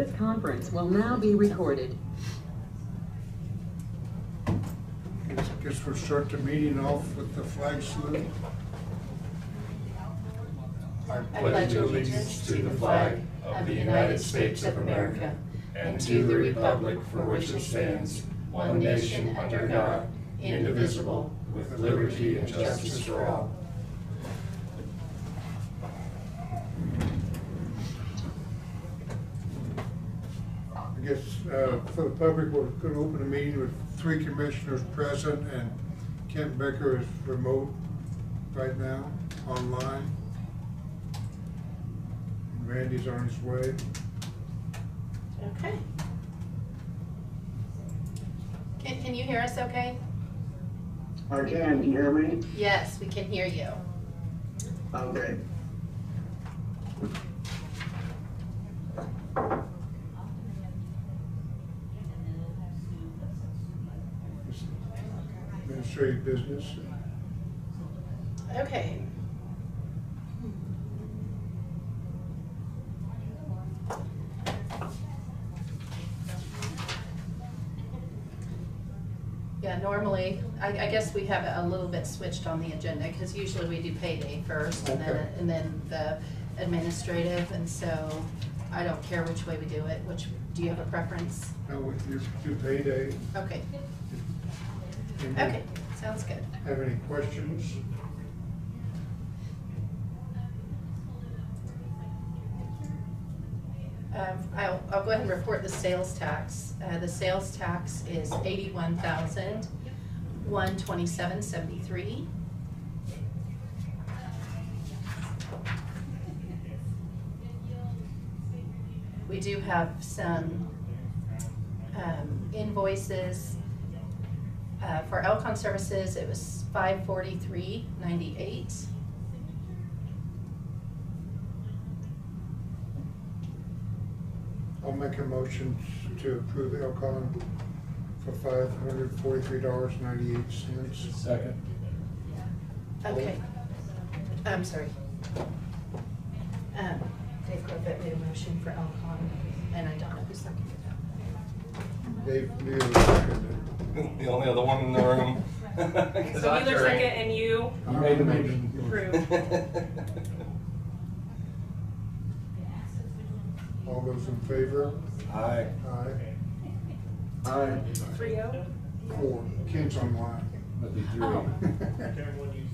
This conference will now be recorded. Guess we'll start the meeting off with the flag salute. I pledge allegiance to the flag of the United States of America and to the republic for which it stands, one nation under God, indivisible, with liberty and justice for all. I guess for the public, we're going to open a meeting with 3 commissioners present, and Kent Becker is remote right now, online. And Randy's on his way. Okay. Can you hear us okay? I can you hear me? Yes, we can hear you. Okay. Administrative business. Okay. Yeah, normally, I guess we have it a little bit switched on the agenda, because usually we do payday first and Okay. then the administrative, and so I don't care which way we do it. Do you have a preference? Now, with your payday. Okay. Anybody Okay, sounds good. Have any questions? I'll go ahead and report the sales tax. The sales tax is $81,127.73. We do have some invoices. For Elcon services, it was $543.98. I'll make a motion to approve Elcon for $543.98. Second. Okay. I'm sorry. Dave Corbett made a motion for Elcon, and I don't know who seconded that. Dave Neal seconded. The only other one in the room. So Wheeler second and you You made the motion. approved. All those in favor? Aye. Aye. Aye. 3-0. 4. Kent's online. That'd be 3. Oh.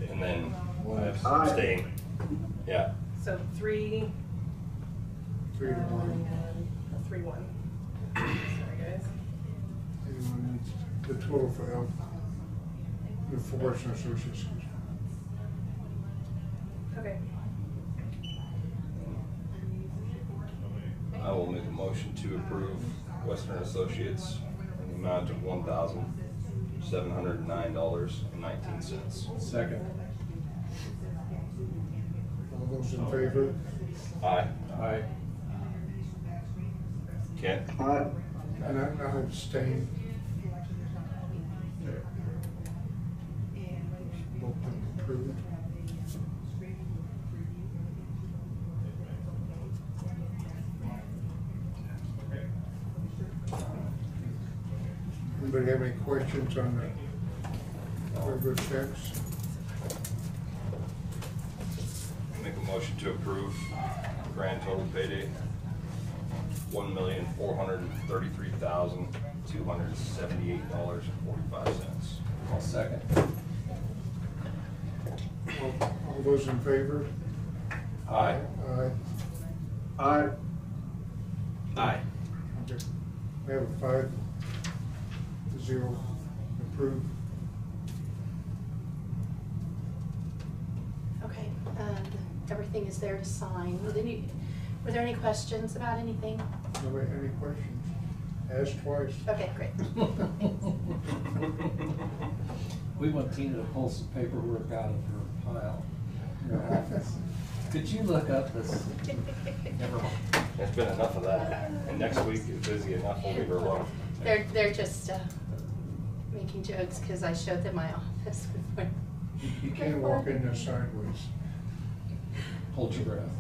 And then Aye. abstain. Yeah. So 3. 3 to 1. 3-1. Sorry guys. Anyone needs the total for the Forest and Associates. Okay. I will make a motion to approve Western Associates in the amount of $1,709.19. Second. All those in favor? Aye. Aye. Kent? Aye. And I abstain. Both approved. Anybody have any questions on the regular checks? Make a motion to approve grand total payday $1,433,278.45. I'll second. All those in favor? Aye. Aye. Aye. Aye. Okay. We have a 5-0 approved. Okay, everything is there to sign. Were there any questions about anything? Nobody, any questions? Ask twice. Okay, great. We want Tina to pull some paperwork out of her pile in her office. Could you look up this? Never mind. There's been enough of that. And next week is busy enough, we'll leave her alone. They're just making jokes because I showed them my office before. You can't walk in there sideways. Hold your breath.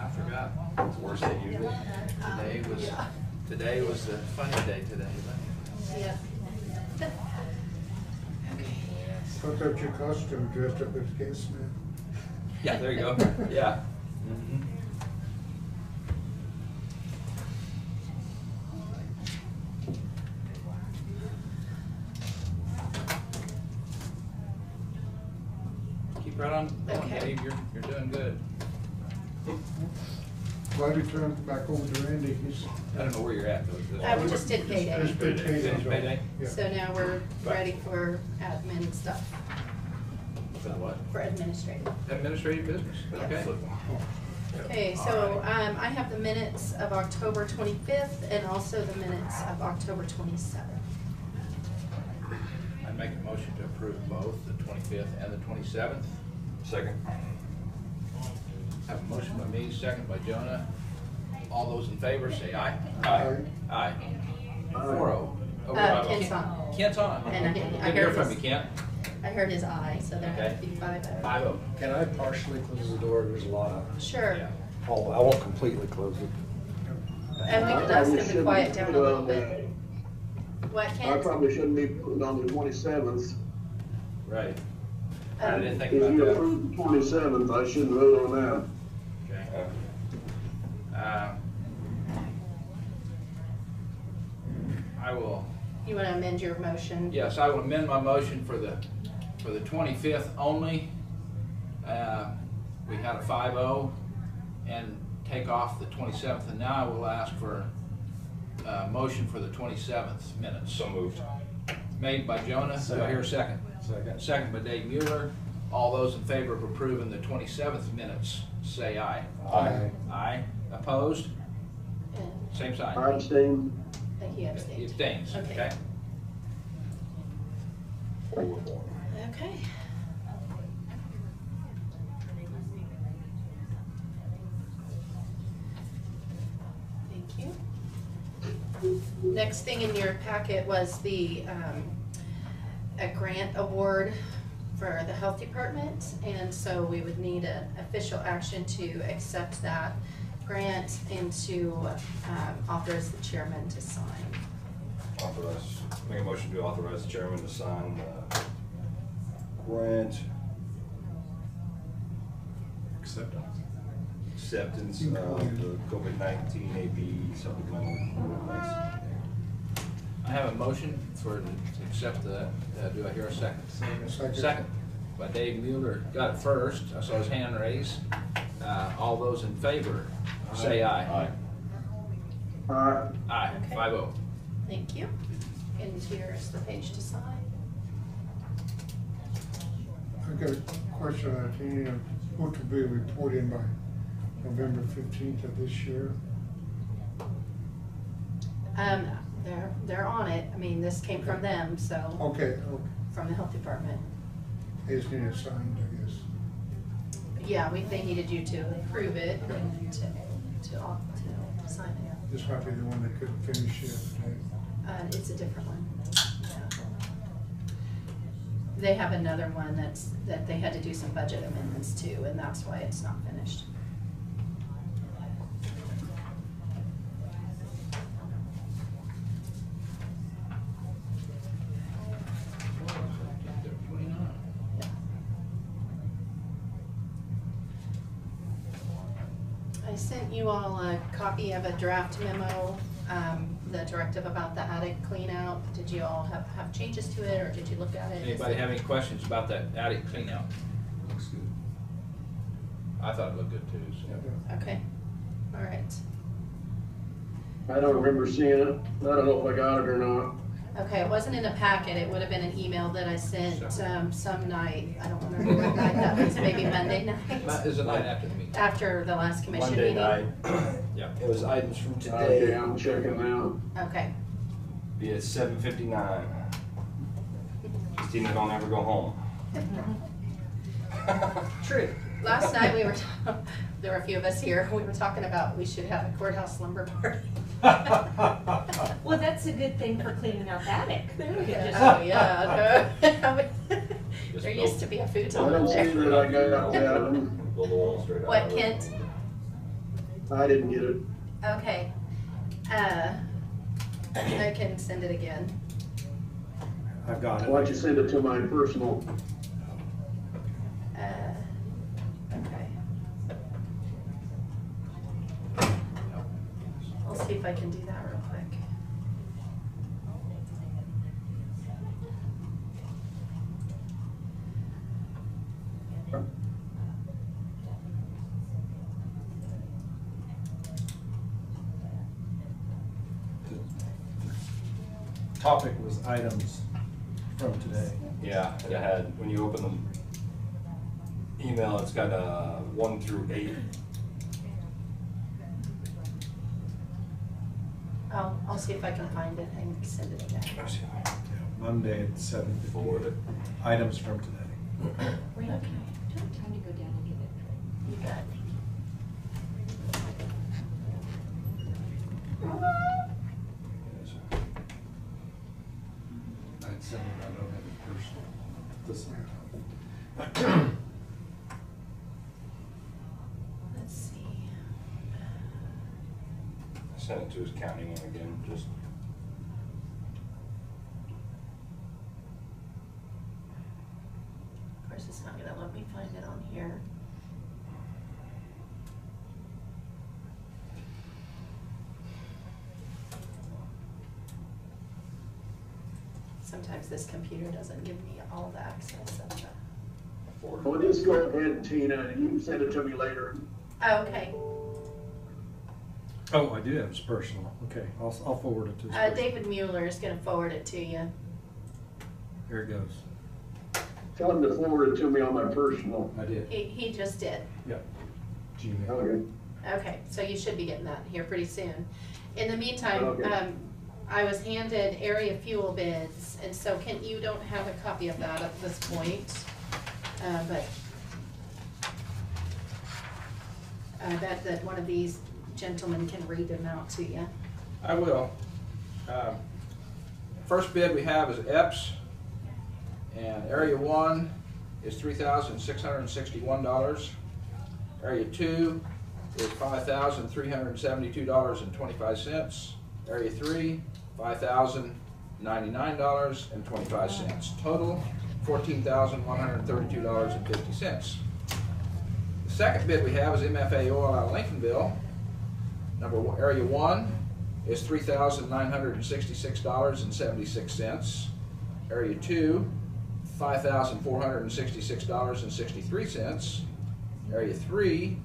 I forgot. It's worse than usual. Today was the funny day today. Yeah. Put up your costume dressed up as gas man. Yeah, there you go. Yeah. Mm-hmm. Keep right on going, Okay. Dave. You're doing good. Glad you turned back over to Randy. He's. I don't know where you're at though. We just did payday. Just did payday. Finished payday? Yeah. So now we're ready for admin stuff, For the what? for administrative. Administrative business? Okay. Okay, so I have the minutes of October 25th and also the minutes of October 27th. I make a motion to approve both the 25th and the 27th. Second. Uh, Have a motion by me, second by Jonah. All those in favor say aye. Aye. Aye. 4-0. Kent's on. Kent's on. And I Good to heard hear from you, his- Kent. I heard his aye, so there had Okay. to be 5-0. 5-0. Can I partially close the door? There's a lot of, Sure. Yeah. I won't completely close it. And we could ask him to quiet down a little bit. What, I Kent? probably shouldn't be putting on the 27th. Right. I Um, didn't think If about you that. approve the 27th, I shouldn't vote on that. Okay. I will, You want to amend your motion? yes, I will amend my motion for the 25th only. We had a 5-0 and take off the 27th, and now I will ask for a motion for the 27th minutes. So moved. Made by Jonah, do I hear a second? Second. Second by Dave Mueller. All those in favor of approving the 27th minutes, say aye. Aye. Aye. Opposed? And Same sign. I abstain. I think he He abstained. abstains, Okay. okay? Okay. Thank you. Next thing in your packet was the, a grant award for the health department. And so we would need an official action to accept that grant and to authorize the chairman to sign. Make a motion to authorize the chairman to sign grant acceptance of the COVID-19 AP supplemental grants. I have a motion to accept the, do I hear a second? Second. Second by Dave Mueller. Got it first. I saw his hand raised. All those in favor, say aye. Aye. Aye, Okay. 5-0. Thank you. And here's the page to sign. I've got a question on it. You know, what to be reported by November 15th of this year? They're on it. I mean, this came from them, so, Okay, from the health department. they just need it signed, I guess. Yeah, they needed you to approve it and to sign it. This might be the one that couldn't finish yet today. It's a different one. Yeah. They have another one that they had to do some budget amendments to, and that's why it's not finished. Yeah. I sent you all a copy of a draft memo, the directive about the attic clean out. Did you all have changes to it, or did you look at it? Anybody have any questions about that attic clean out? Looks good. I thought it looked good too, so. Okay, all right. I don't remember seeing it. I don't know if I got it or not. Okay, it wasn't in a packet, it would have been an email that I sent some night, I don't remember what night that was, maybe Monday night, Is the night after the meeting? after the last commission Monday meeting. night. Yeah. It was items from Okay, today. I'm checking now. Okay, Be at 7:59. Christina don't ever go home. true. Last night we were, there were a few of us here, we were talking about we should have a courthouse slumber party. Well, that's a good thing for cleaning out the attic. Oh, yeah, no. There used to be a I futon don't in see there. that I got that. Blow the wall straight out. What, of it. Kent? I didn't get it. Okay. I can send it again. I've got it. Why don't you send it to my personal? Okay. I'll see if I can do that real quick. Topic was items from today. Yeah, it had, when you open the email, it's got 1 through 8. I'll see if I can find it and send it again. Monday at 7. Forward it. Items from today. Okay. Do you have time to go down and get it? You got it. I'd send it, I don't have it personal. This one. Let's see. I sent it to his county one again, just. Of course, it's not gonna let me find it on here. Sometimes this computer doesn't give me all the access of the. Well, just go ahead, Tina, and you can send it to me later. Oh, okay. Oh, I do have his personal. Okay, I'll forward it to his personal. David Mueller is gonna forward it to you. Here it goes. Tell him to forward it to me on my personal. I did. He just did. Yep. Gmail. Okay. Okay, so you should be getting that here pretty soon. In the meantime, Okay. I was handed area fuel bids, and so Kent, you don't have a copy of that at this point, but I bet that one of these gentlemen can read them out to you. I will. First bid we have is EPS, and Area 1 is $3,661. Area 2 is $5,372.25. Area 3, $5,099.25. Total, $14,132.50. The second bid we have is MFA Oil out of Lincolnville. Area 1 is $3,966.76. Area 2, $5,466.63. Area 3,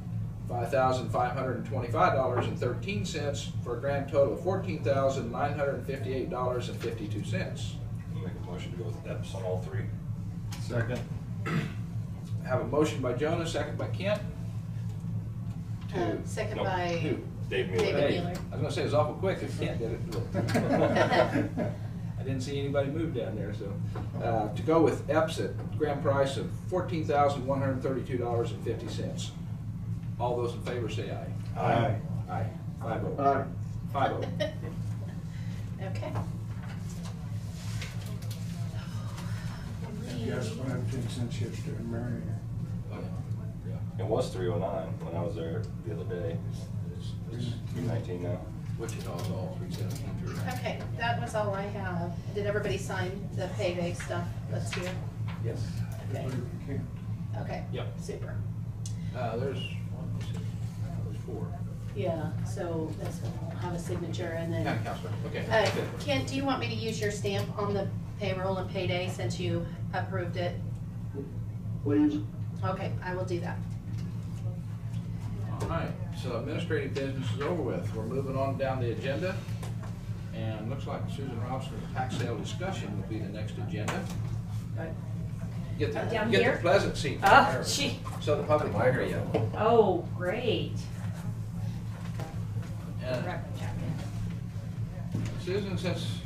$5,525.13 for a grand total of $14,958.52. Make a motion to go with EPS on all 3. Second. I have a motion by Jonah, second by Kent. Second No, by who? Dave Mueller. David Hey, Mueller. I was gonna say it was awful quick if Kent did it. I didn't see anybody move down there, so. To go with EPS at grand price of $14,132.50. All those in favor say aye. Aye. Aye. 5-0. Aye. 5-0. Okay. Yes, 110 cents yesterday, Mary. It was 309 when I was there the other day. It's 319 now. Wichita's all 317. Okay, that was all I have. Did everybody sign the payday stuff that's here? Yes. Okay, okay. Yep. Super. There's 4. Yeah, so this one will have a signature and then. County Councilor, okay. Kent, do you want me to use your stamp on the payroll and payday since you approved it? Please. Okay, I will do that. All right, so administrative business is over with. We're moving on down the agenda. And looks like Susan Robson's tax sale discussion will be the next agenda. Good. Get Down the here? pleasant seat. Oh, there, gee. so the public can hear you. Oh, great. And Susan, since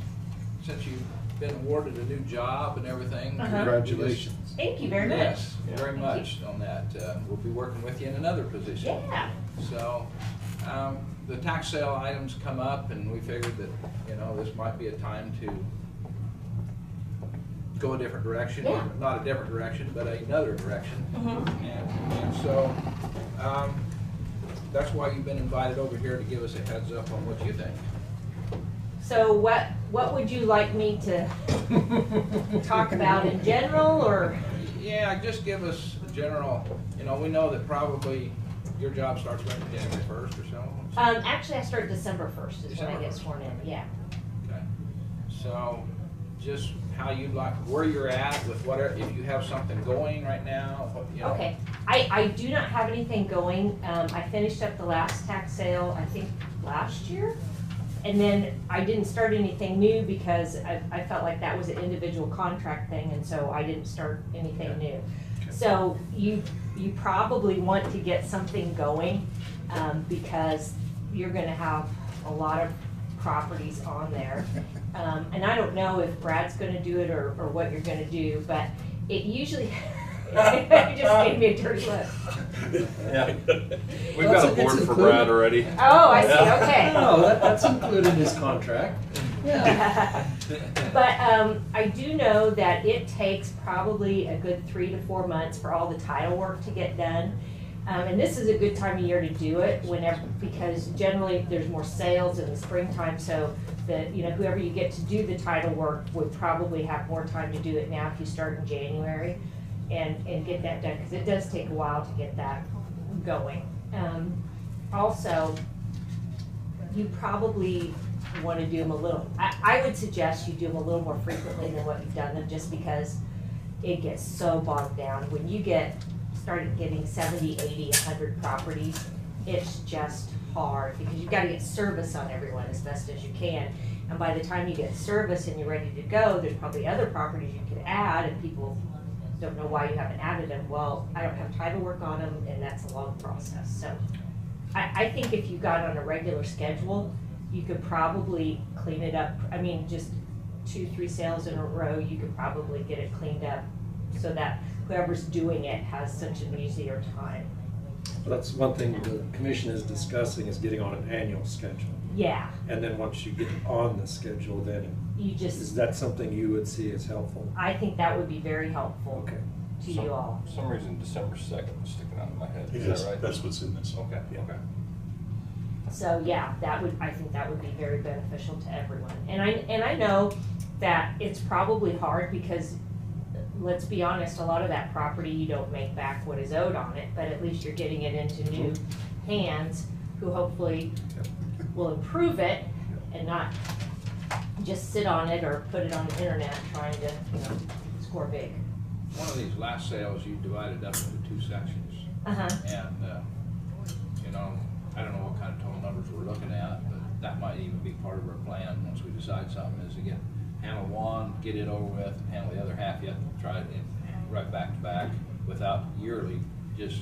you've been awarded a new job and everything. Uh-huh. Congratulations. Thank you very much. Yes, very Thank much on that. We'll be working with you in another position. Yeah. So, the tax sale items come up and we figured that, this might be a time to go a different direction. Yeah. Not a different direction, but another direction. Mhm. And so, that's why you've been invited over here to give us a heads up on what you think. So what would you like me to talk about in general, or? Yeah, just give us a general, you know, we know that probably your job starts around January 1st or so. Actually, I start December 1st is when I December get 1st. sworn in, yeah. Okay. So just how you'd like, where you're at with whatever, if you have something going right now, you know. Okay, I do not have anything going. I finished up the last tax sale, I think, last year. And then I didn't start anything new because I felt like that was an individual contract thing, and so I didn't start anything new. So you probably want to get something going, because you're gonna have a lot of properties on there. And I don't know if Brad's gonna do it or what you're gonna do, but it usually, you just gave me a dirty look. Yeah. We've got a board for Brad already. Oh, I see, okay. No, that's included in his contract. Yeah. But I do know that it takes probably a good 3 to 4 months for all the title work to get done. And this is a good time of year to do it because generally there's more sales in the springtime, so that, you know, whoever you get to do the title work would probably have more time to do it now if you start in January and get that done, because it does take a while to get that going. Also, you probably want to do them a little, I would suggest you do them a little more frequently than what you've done them, just because it gets so bogged down. When you started getting 70, 80, 100 properties, it's just hard because you've got to get service on everyone as best as you can. And by the time you get service and you're ready to go, there's probably other properties you could add, and people don't know why you haven't added them. Well, I don't have title work on them, and that's a long process. So I think if you got on a regular schedule, you could probably clean it up. I mean, just 2-3 sales in a row, you could probably get it cleaned up so that whoever's doing it has such an easier time. That's one thing the commission is discussing, is getting on an annual schedule. Yeah. And then once you get on the schedule, then is that something you would see as helpful? I think that would be very helpful to you all. For some reason, December 2nd is sticking out of my head. Is Yes, that right? that's what's in this. Okay, okay. So yeah, I think that would be very beneficial to everyone. And I know that it's probably hard because, let's be honest, a lot of that property you don't make back what is owed on it, but at least you're getting it into new hands who hopefully will improve it and not just sit on it or put it on the internet trying to, you know, score big. One of these last sales, you divided up into 2 sections. Uh-huh. And, you know, I don't know what kind of total numbers we're looking at, but that might even be part of our plan once we decide something, is to handle one, get it over with, and handle the other half yet, try it right back to back without yearly, just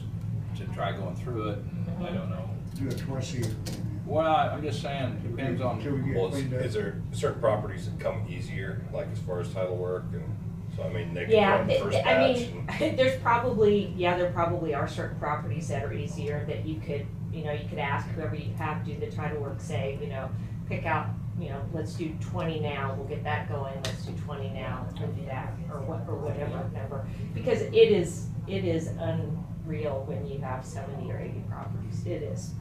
to try going through it. And I don't know. Do it twice a year. Well, I'm just saying, depends on. Till we get Well, cleaned up. is there certain properties that come easier, like as far as title work, and so I mean, they can Yeah, run the first I batch mean, there probably are certain properties that are easier that you could ask whoever you have do the title work, say, you know, pick out, you know, let's do 20 now, we'll get that going, let's do 20 now, we'll do that, or whatever number. Because it is unreal when you have 70 or 80 properties, it is.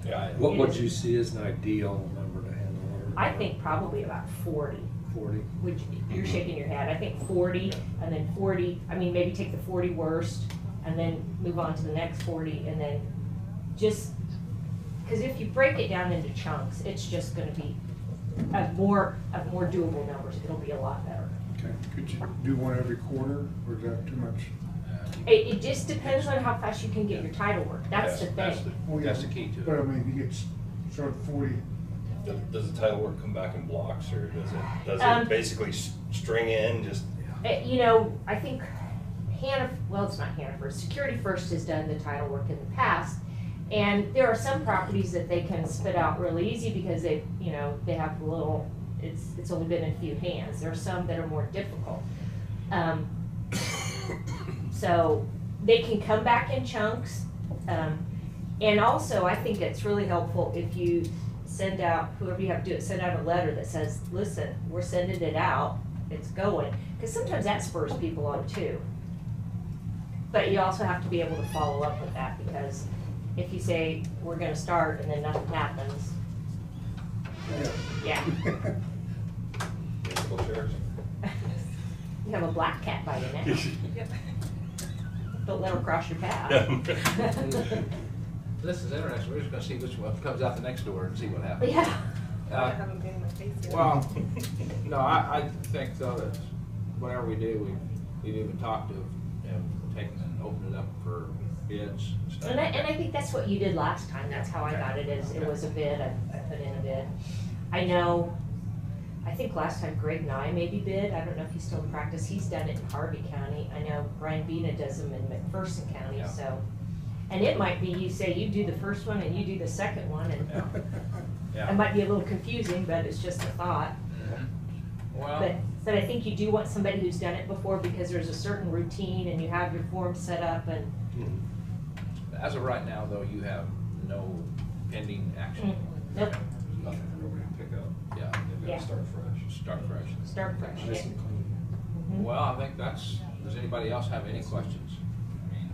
Yeah. What would you see as an ideal number to handle? I think probably about 40. 40. Which, you're shaking your head, I think 40, and then 40, I mean, maybe take the 40 worst, and then move on to the next 40, and then just, because if you break it down into chunks, it's just gonna be more doable numbers, it'll be a lot better. Okay, could you do one every quarter, or is that too much? It just depends on how fast you can get your title work, that's the thing. That's the key to it. But I mean, you get sort of 40. Does the title work come back in blocks, or does it basically string in just? You know, I think it's not Hannaford, Security First has done the title work in the past, and there are some properties that they can spit out really easy because they have a little, it's only been in a few hands. There are some that are more difficult. So they can come back in chunks, and also I think it's really helpful if you send out, whoever you have to do it, send out a letter that says, listen, we're sending it out, it's going. Because sometimes that spurs people on too. But you also have to be able to follow up with that, because if you say, we're gonna start, and then nothing happens. Yeah. Musical chairs. You have a black cat by your neck. Yep. Don't let her cross your path. This is interesting, we're just gonna see which one comes out the next door and see what happens. Yeah. I haven't been in my face yet. Well, no, I think though that whatever we do, we've even talked to, taking and opening it up for bids and stuff. And I think that's what you did last time, that's how I got it, is it was a bid, I put in a bid. I know, I think last time Greg and I maybe bid, I don't know if he's still in practice, he's done it in Harvey County. I know Brian Bina does them in McPherson County, Yeah. so. And it might be, you say you do the first one and you do the second one, and Yeah. it might be a little confusing, but it's just a thought. Well, But I think you do want somebody who's done it before, because there's a certain routine and you have your form set up and. as of right now, though, you have no pending action. Nope, Nothing for nobody to pick up. Yeah, They've Yeah. got to start fresh. start fresh. start fresh, Nice yeah. and clean. Mhm. Well, I think does anybody else have any questions? I mean,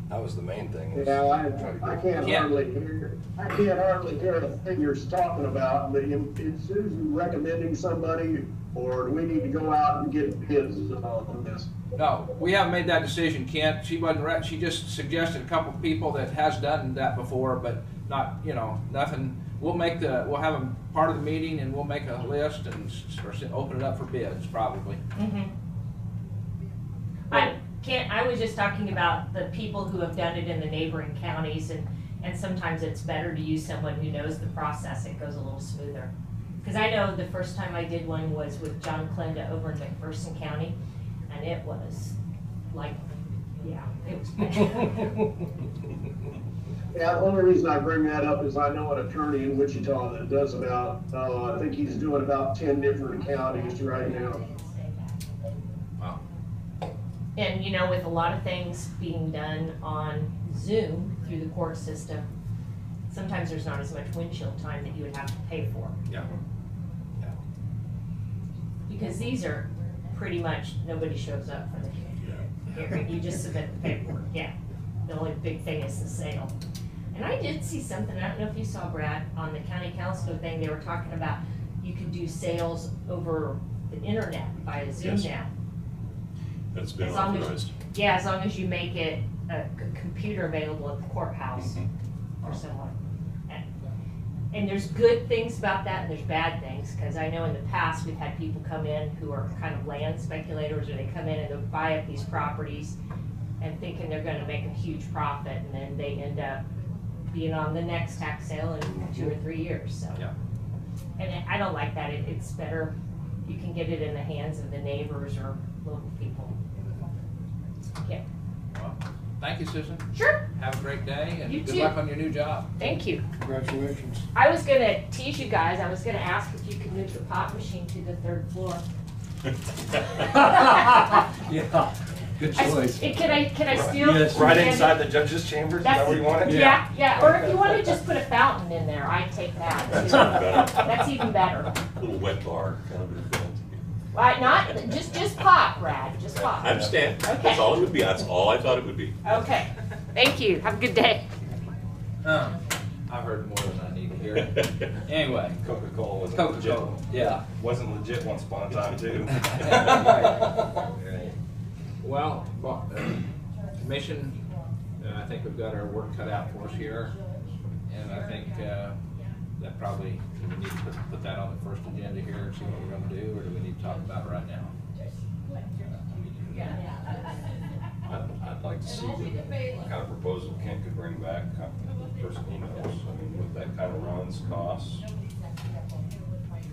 That was the main thing. was Yeah, try to I get- can't Yeah. hardly hear, the figures talking about, but is Susan recommending somebody, or do we need to go out and get bids on this? no, we haven't made that decision, Kent. She wasn't she just suggested a couple of people that has done that before, but not, nothing. We'll have them part of the meeting, and we'll make a list and open it up for bids, probably. I was just talking about the people who have done it in the neighboring counties, and sometimes it's better to use someone who knows the process, it goes a little smoother. Because I know the first time I did one was with John Clinda over in McPherson County, and it was like, yeah, it was bad. Yeah, the only reason I bring that up is I know an attorney in Wichita that does about, I think he's doing about 10 different counties right now. Wow. And with a lot of things being done on Zoom through the court system, sometimes there's not as much windshield time that you would have to pay for. Yeah. Because these are pretty much, nobody shows up for the hearing, you just submit the paperwork, yeah. The only big thing is the sale. And I did see something, I don't know if you saw, Brad, on the county council thing, they were talking about you could do sales over the internet via Zoom Yes. now. That's been As long as- authorized. Yeah, as long as you make it a computer available at the courthouse or someone. And there's good things about that and there's bad things, because I know in the past we've had people come in who are kind of land speculators, or they come in and they'll buy up these properties and thinking they're gonna make a huge profit, and then they end up being on the next tax sale in 2 or 3 years, so. Yeah. And I don't like that, it's better, you can get it in the hands of the neighbors or local people. Yeah, Well, thank you, Susan. sure, Have a great day, and You good too. luck on your new job. thank you. Congratulations. I was gonna tease you guys, I was gonna ask if you could move the pop machine to the 3rd floor. Yeah, good choice. Can I steal? Yes. Right and- inside the judge's chambers, is that where you want it? Yeah, or if you wanna just put a fountain in there, I'd take that too. That's even better. That's even better. Little wet bar kind of event. Right, not, just pop, Brad, just pop. I understand. Okay. That's all it would be. That's all I thought it would be. Okay, thank you, have a good day. I've heard more than I need to hear. Anyway, Coca-Cola wasn't Coca-Cola, legit. yeah. Wasn't legit once upon a time too. Well, commission, I think we've got our work cut out for us here, and I think that probably, we need to put that on the first agenda here and see what we're gonna do, or do we need to talk about it right now? I'd like to see what kind of proposal Kent could bring back, first emails, I mean, what that kind of runs, costs.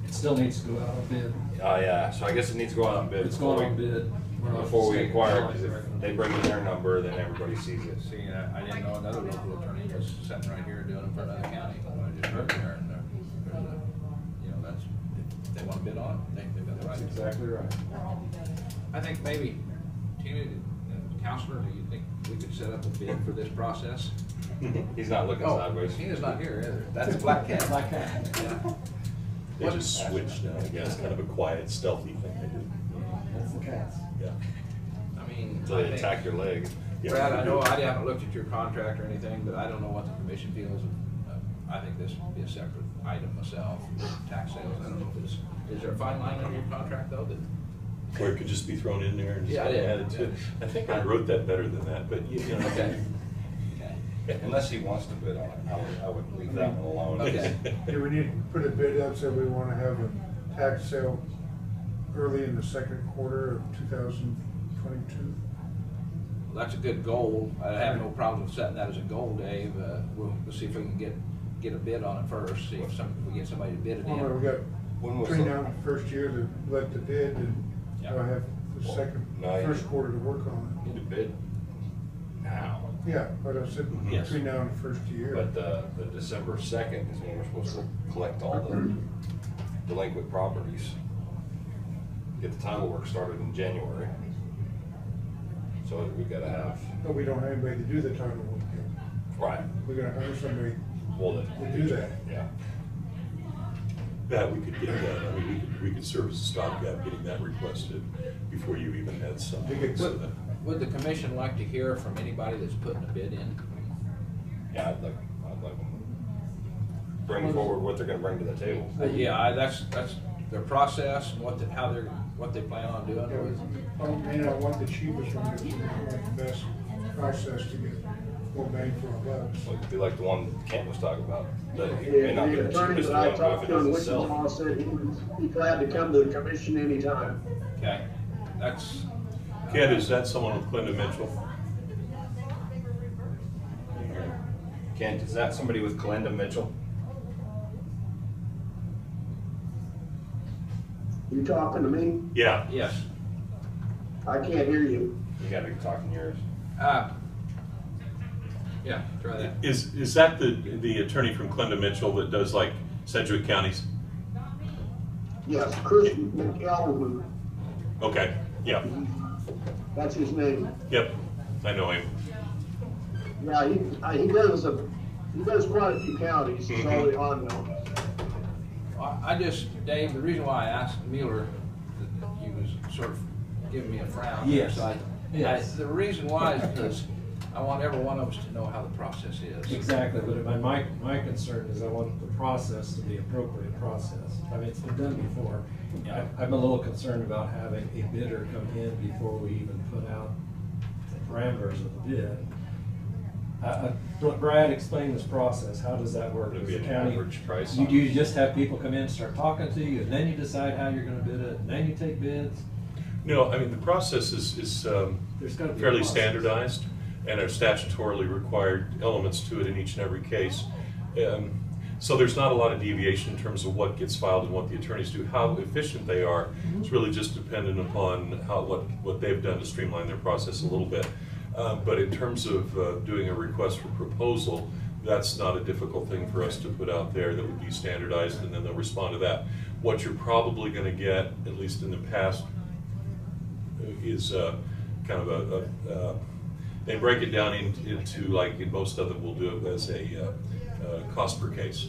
It still needs to go out on bid. Oh, yeah, so I guess it needs to go out on bid. It's going on bid. We're not Before we state acquire it, law, because if right? they bring in their number, then everybody sees it. See, I didn't know another local attorney was sitting right here doing it for another county, I just heard there, and there's a, that's, if they want to bid on it, they've got the right. That's exactly right. I think maybe, Tina, Counselor, do you think we could set up a bid for this process? He's not looking sideways. Tina's not here either. That's Black Cat. Black Cat. Yeah. They just switched now. I guess kind of a quiet, stealthy thing they do. That's the cats. Yeah. I mean, Until they attack your leg. Yeah. Brad, I know I haven't looked at your contract or anything, but I don't know what the commission feels. I think this would be a separate item myself, tax sales. I don't know if it's, is there a fine line on your contract though that? Or it could just be thrown in there and just Yeah, I did. added to it. I think I wrote that better than that, but you know. Okay. Unless he wants to bid on it, I would leave that one alone. Okay. Do we need to put a bid out, so we wanna have a tax sale early in the second quarter of 2022? Well, that's a good goal. I have no problem with setting that as a goal, Dave. We'll see if we can get a bid on it first, see if we get somebody to bid it Well, we in. got When was between the- now and the first year to let the bid, and Yeah. I have the first quarter to work on Need to bid now, it. Yeah, but I said Yes. between now and the first year. but the December 2nd is when we're supposed to collect all the delinquent properties. Get the title work started in January. So we gotta have. But we don't have anybody to do the title work yet. Right. We're gonna hire somebody Well, to do that. Yeah. That we could get that, I mean, we could serve as a stopgap getting that requested before you even had some. So that- Would the commission like to hear from anybody that's putting a bid in? Yeah, I'd like them to bring forward what they're gonna bring to the table. Yeah, that's their process and what they plan on doing. May not want the cheapest one, but we want the best process to get more bang for our bucks. Like, it'd be like the one Kent was talking about, that it The may not be the attorney cheapest that I one, but talked if it to in doesn't sell. Wichita said he would be glad to come to the commission anytime. Okay, that's, Ken, is that someone with Clinton Mitchell? Kent, is that somebody with Calenda Mitchell? You talking to me? Yeah. yes. I can't hear you. You gotta be talking yours. Yeah, try that. Is that the attorney from Clinton Mitchell that does like Sedgwick counties? Yes, Chris McElwood, Okay, yeah, that's his name. yep, I know him. Yeah, he does quite a few counties, it's all the on now. I just, Dave, the reason why I asked Mueller, that he was sort of giving me a frown. Yes. So Yes. the reason why is because I want every one of us to know how the process is. Exactly, but my concern is I want the process to be appropriate process. I mean, it's been done before. Yeah. I'm a little concerned about having a bidder come in before we even put out the parameters of the bid. Brad, explain this process. How does that work? It'd be Does the an county- average price You on do it. you just have people come in and start talking to you, and then you decide how you're gonna bid it, and then you take bids? No, I mean, the process is There's gotta be a fairly process. standardized, and are statutorily required elements to it in each and every case. So there's not a lot of deviation in terms of what gets filed and what the attorneys do. How efficient they are is really just dependent upon what they've done to streamline their process a little bit. But in terms of doing a request for proposal, that's not a difficult thing for us to put out there that would be standardized, and then they'll respond to that. What you're probably going to get, at least in the past, is kind of they break it down into like in most of them, we'll do it as a cost per case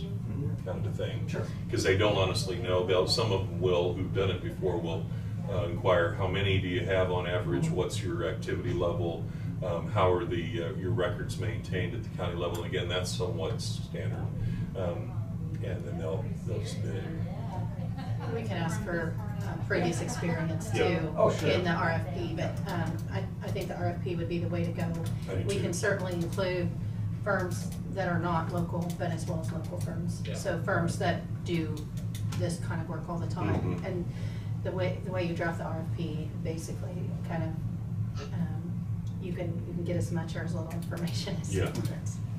kind of a thing. Sure. Because they don't honestly know. Some of them will, who've done it before, will inquire, how many do you have on average? What's your activity level? How are your records maintained at the county level? And again, that's somewhat standard. And then they'll submit it. We can ask for previous experience too Yeah. Oh, sure. in the RFP, but I think the RFP would be the way to go. I do We too. can certainly include firms that are not local, but as well as local firms. Yeah. So firms that do this kind of work all the time. Mhm. And the way you draft the RFP, basically, kind of, you can get as much or as little information as you Yeah. want.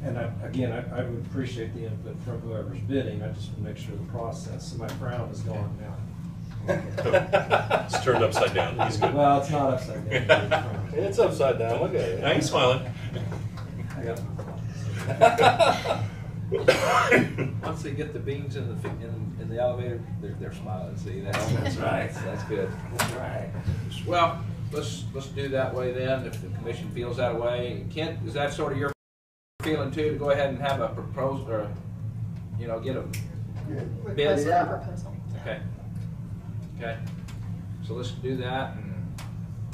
And again, I would appreciate the input from whoever's bidding. I just want to make sure the process, so my frown is gone now. It's turned upside down. He's good. Well, it's not upside down. It's upside down, look at it. Now he's smiling. I got Once they get the beans in the elevator, they're smiling, see, that's right, that's good. That's right. Well, let's do that way then, if the commission feels that way. Kent, is that sort of your feeling too, to go ahead and have a proposal, or, get a Request for Yeah. a proposal. Okay. Okay. So let's do that and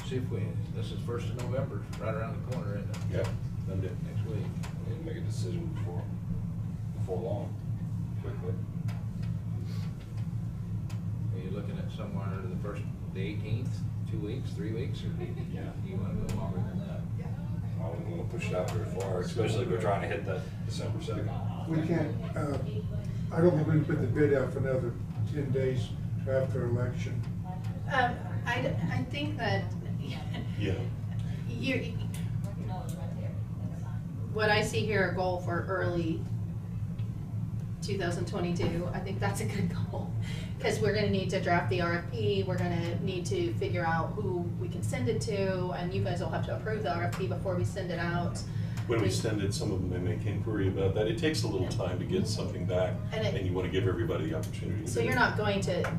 See if we, this is 1st of November, right around the corner, isn't it? Yeah, Monday. Next week. We need to make a decision before long, quickly. Are you looking at somewhere the 18th, 2 weeks, 3 weeks, or do you want to go longer than that? I wouldn't want to push it out very far, especially if we're trying to hit that December 2nd. We can't, I don't think we can put the bid out for another 10 days after election. I think that Yeah. what I see here, a goal for early 2022, I think that's a good goal. Because we're gonna need to draft the RFP, we're gonna need to figure out who we can send it to, and you guys will have to approve the RFP before we send it out. When we send it, some of them may make inquiry about that. It takes a little time to get something back, And and you want to give everybody the opportunity to So do you're it. not going to,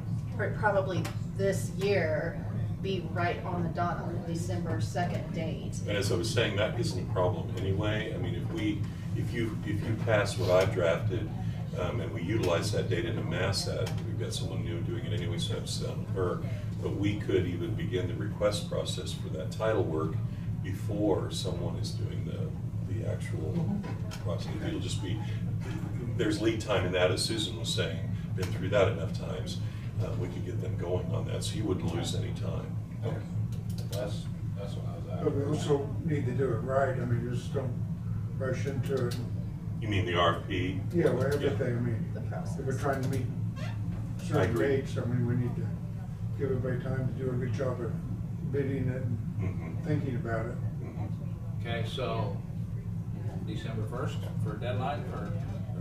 probably this year, be right on the dot on the December 2nd date. And as I was saying, that isn't a problem anyway. I mean, if you pass what I've drafted, and we utilize that data to mass that, we've got someone new doing it anyway, so I have to sit on her. But we could even begin the request process for that title work before someone is doing the actual process. It'll just be, there's lead time in that, as Susan was saying, been through that enough times. We could get them going on that, so you wouldn't lose any time. Okay. That's what I was But we at. also need to do it right. I mean, just don't rush into it. You mean the RFP? Yeah, well, everything, I mean, The process. if we're trying to meet I certain agree. dates, I mean, we need to give everybody time to do a good job of bidding it and Mhm. thinking about it. Mhm. Okay, so December 1st for a deadline, or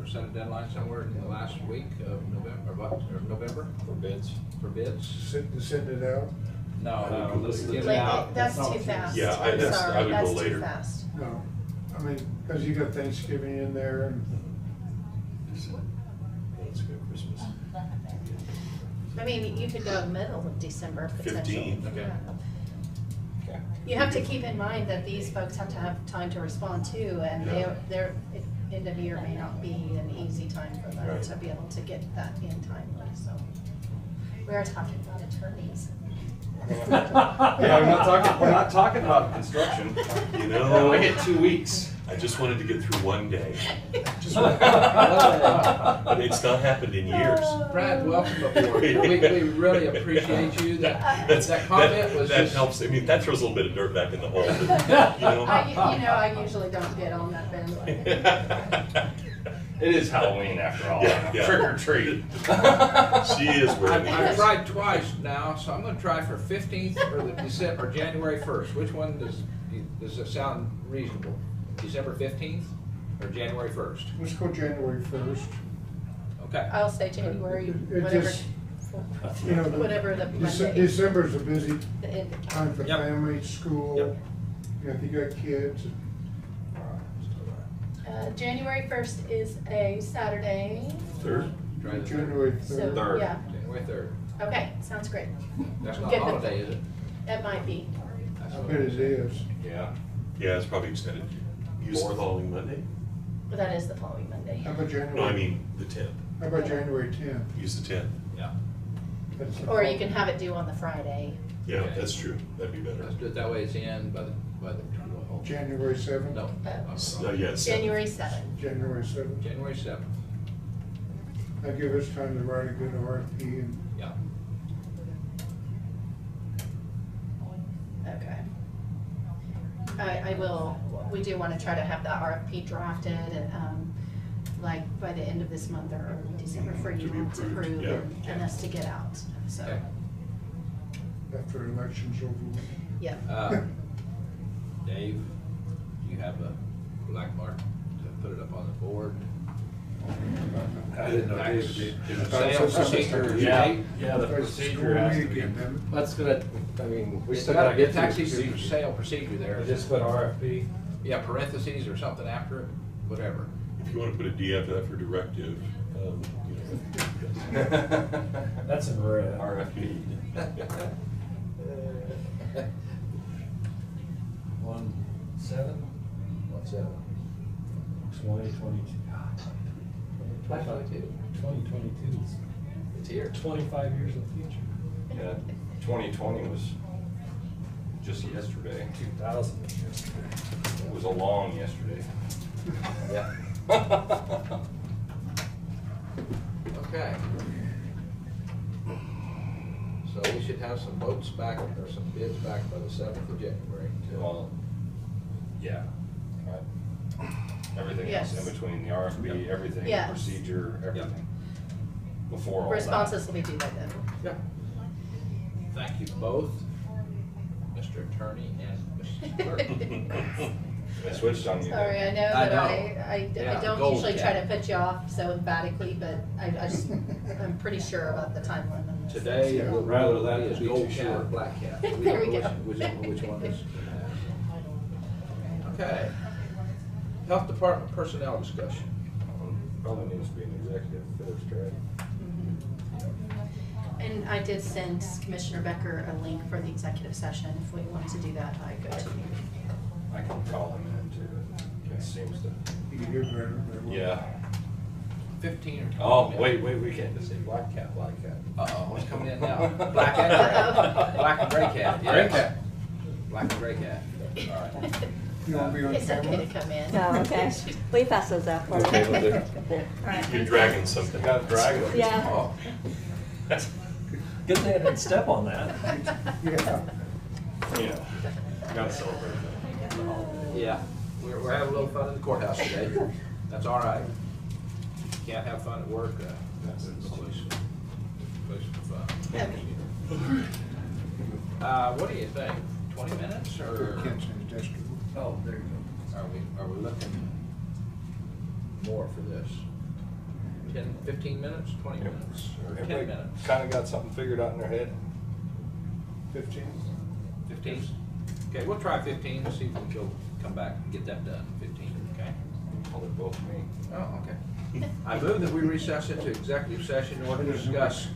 set a deadline somewhere in the last week of November For bids. for bids? Send it out? No, let's get it Late- out. That's not too too- fast. Yeah, I'm I sorry, would go that's too later. fast. No, I mean, because you got Thanksgiving in there and Let's go Christmas. I mean, you could go middle of December potentially. 15th. Okay. Yeah. Okay. You have to keep in mind that these folks have to have time to respond too, and Yeah. their end of year may not be an easy time for them Right. to be able to get that in timely, so. We are talking about attorneys. Yeah, we're not talking about construction. You know, I get 2 weeks. I just wanted to get through one day. Just But But it's not happened in years. Brad, welcome aboard. We really appreciate you. That comment was That just. helps. I mean, that throws a little bit of dirt back in the hole. But, you know. I usually don't get on that bandwagon. It is Halloween after all. Yeah, yeah. Trick or treat. She is wearing I've it. tried twice now, so I'm gonna try for 15th or the December, or January 1st. Which one does it sound reasonable? December 15th or January 1st? let's go January 1st. Okay. I'll say January, It whatever, just, you know, whatever the Monday. December's a busy the end of time for Yep. family, school, Yep. you know, if you got kids. January 1st is a Saturday, Third. Try the January so, 3rd. Third. yeah, January 3rd. okay, sounds great. That's not Get a the- holiday, is it? It might be. That's I what bet it is. Yeah. Yeah, it's probably extended. Use the Fourth. following Monday? But that is the following Monday. How about January? No, I mean the 10th. How about January 10th? Use the 10th. Yeah. That's the Or you fall- can have it due on the Friday. Yeah, that's true. That'd be better. Let's do it that way. It's in by the. January 7th? No. Yeah, it's 7th. January 7th. January 7th. January 7th. That give us time to write a good RFP and Yeah. Okay. I will, we do want to try to have that RFP drafted and, like, by the end of this month or early December for you To be to approved, approve yeah. and us to get out, so, Okay. after elections over with. yeah. Dave, do you have a black mark to put it up on the board? I didn't know Tax- Dave Sale procedure, Yeah, yeah, the That's procedure school has to week be. and then- That's gonna, I mean, we It's still got gotta get tax through the procedure, procedure. sale procedure there. Just put RFP. Yeah, parentheses or something after it, whatever. If you want to put a D after that for directive, you know. That's in red. RFP. 17? 2022. 2022 is It's here. 25 years in the future. Yeah, 2020 was just yesterday. 2000. It was a long yesterday. Yeah. Okay. So we should have some votes back, or some bids back by the 7th of January. Well, yeah. Right. Everything else Yes. in between, the RFP, everything, Yes. procedure, everything. Before all that. Responses will be due by then. Yeah. Thank you both, Mr. Attorney and Mrs. Clerk. I switched on you. Sorry, I know I that know. I Yeah, don't gold usually try to cat. put you off so emphatically, but I'm pretty sure about the timeline on this. Today, we'll Rather rather that that is than be gold too cat or short. black cat. There we don't know go. which one is. Okay. Health Department personnel discussion. Probably needs to be an executive first, right? And I did send Commissioner Becker a link for the executive session. If we wanted to do that, I go to. I can call him in too. It seems to. You can do better. Yeah. 15 or 20 Oh, minutes. wait, we can't just say black cat, black cat. Uh-oh, what's coming in now? Black and gray. Black and gray cat. Gray yes. cat. Black and gray cat. All right. You want to be on It's okay camera? to come in. Oh, okay. We pass those out for Okay, you. with it. You're dragging something. Got a dragon. Yeah. Oh, Good thing I didn't step on that. Yeah. Yeah. Gotta celebrate that. yeah. We're having a little fun in the courthouse today. That's all right. Can't have fun at work. That's the place for fun. What do you think? 20 minutes or Ken's in his desk. Oh, there you are we looking more for this? 10, 15 minutes, 20 minutes, or 10 minutes? Kind of got something figured out in their head. 15. 15? Okay, we'll try 15, we'll see if we can come back and get that done, 15, okay? Well, they're both me. Oh, okay. I move that we recess into executive session in order to discuss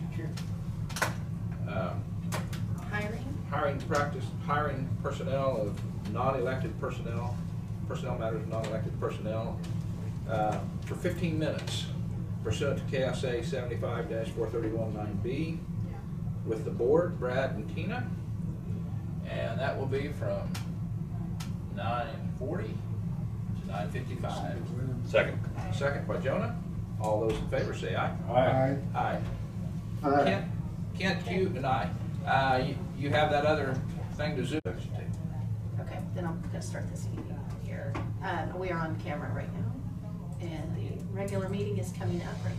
hiring personnel of non-elected personnel matters of non-elected personnel, for 15 minutes pursuant to KSA 75-4319B with the board, Brad and Tina. And that will be from 9:40 to 9:55. Second. Second by Jonah. All those in favor say aye. Aye. Aye. Kent, you and I. You have that other thing to zoom. Okay, then I'm gonna start this meeting here. We are on camera right now, and the regular meeting is coming up right now.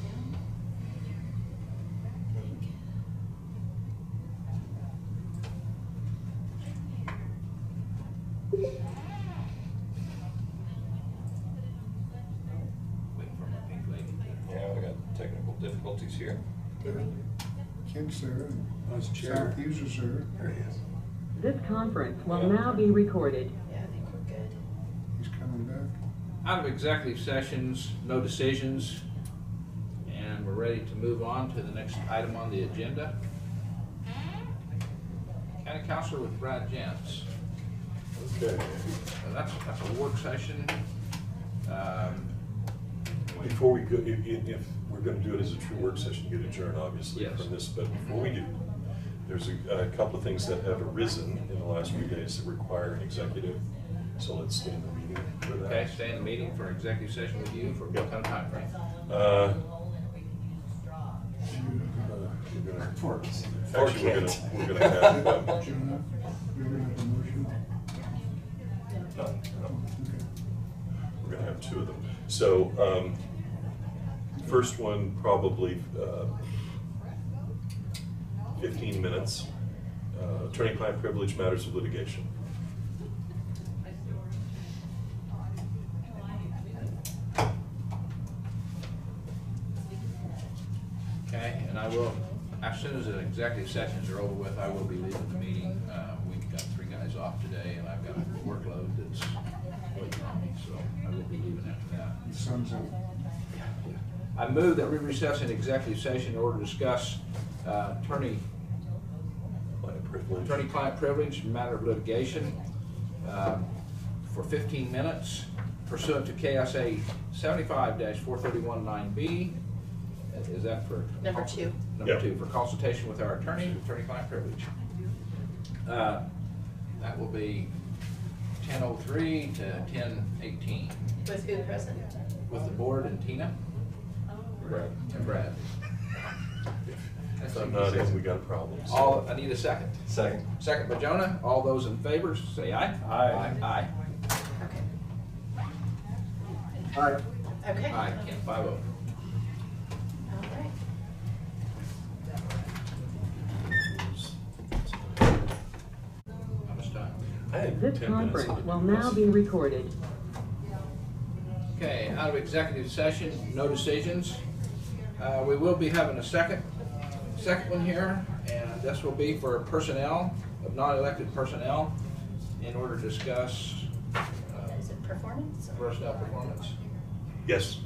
Waiting for my pink lady. Yeah, we got technical difficulties here. Ken's there. Vice Chair. South User's there. There he is. This conference will now be recorded. Yeah, I think we're good. He's coming back. Out of executive sessions, no decisions, and we're ready to move on to the next item on the agenda. County Councilor with Brad Jantz. Okay. That's a work session. Before we go, if we're gonna do it as a true work session, you get adjourned obviously Yes. from this, but before we do, there's a couple of things that have arisen in the last few days that require an executive, so let's stay in the meeting for that. Okay, stay in the meeting for executive session with you for what kind of time frame? We're gonna, actually, we're gonna have, Jonah, you're gonna have a motion? no, we're gonna have two of them. So, first one, probably 15 minutes. Attorney-client privilege, matters of litigation. Okay, and I will, as soon as the executive sessions are over with, I will be leaving the meeting. We've got 3 guys off today, and I've got a workload that's waiting on me, so I will be leaving after that. The sun's out. I move that we recess in executive session in order to discuss attorney-client privilege, matter of litigation, for 15 minutes pursuant to KSA 75-4319B. Is that for? Number 2. Number Yeah. 2, for consultation with our attorney, attorney-client privilege. That will be 10:03 to 10:18 With who present? with the board and Tina Brad. and Brad. If I'm not in, we got a problem. so- All, I need a second. Second. Second by Jonah. All those in favor, say aye. Aye. Aye. Okay. All right. Okay. Aye, Ken, 5-0. All right. How much time? I had This 10 minutes. conference will now be recorded. Okay, out of executive session, no decisions. We will be having a second one here, and this will be for personnel, of non-elected personnel, in order to discuss Is it performance? personnel performance. Yes.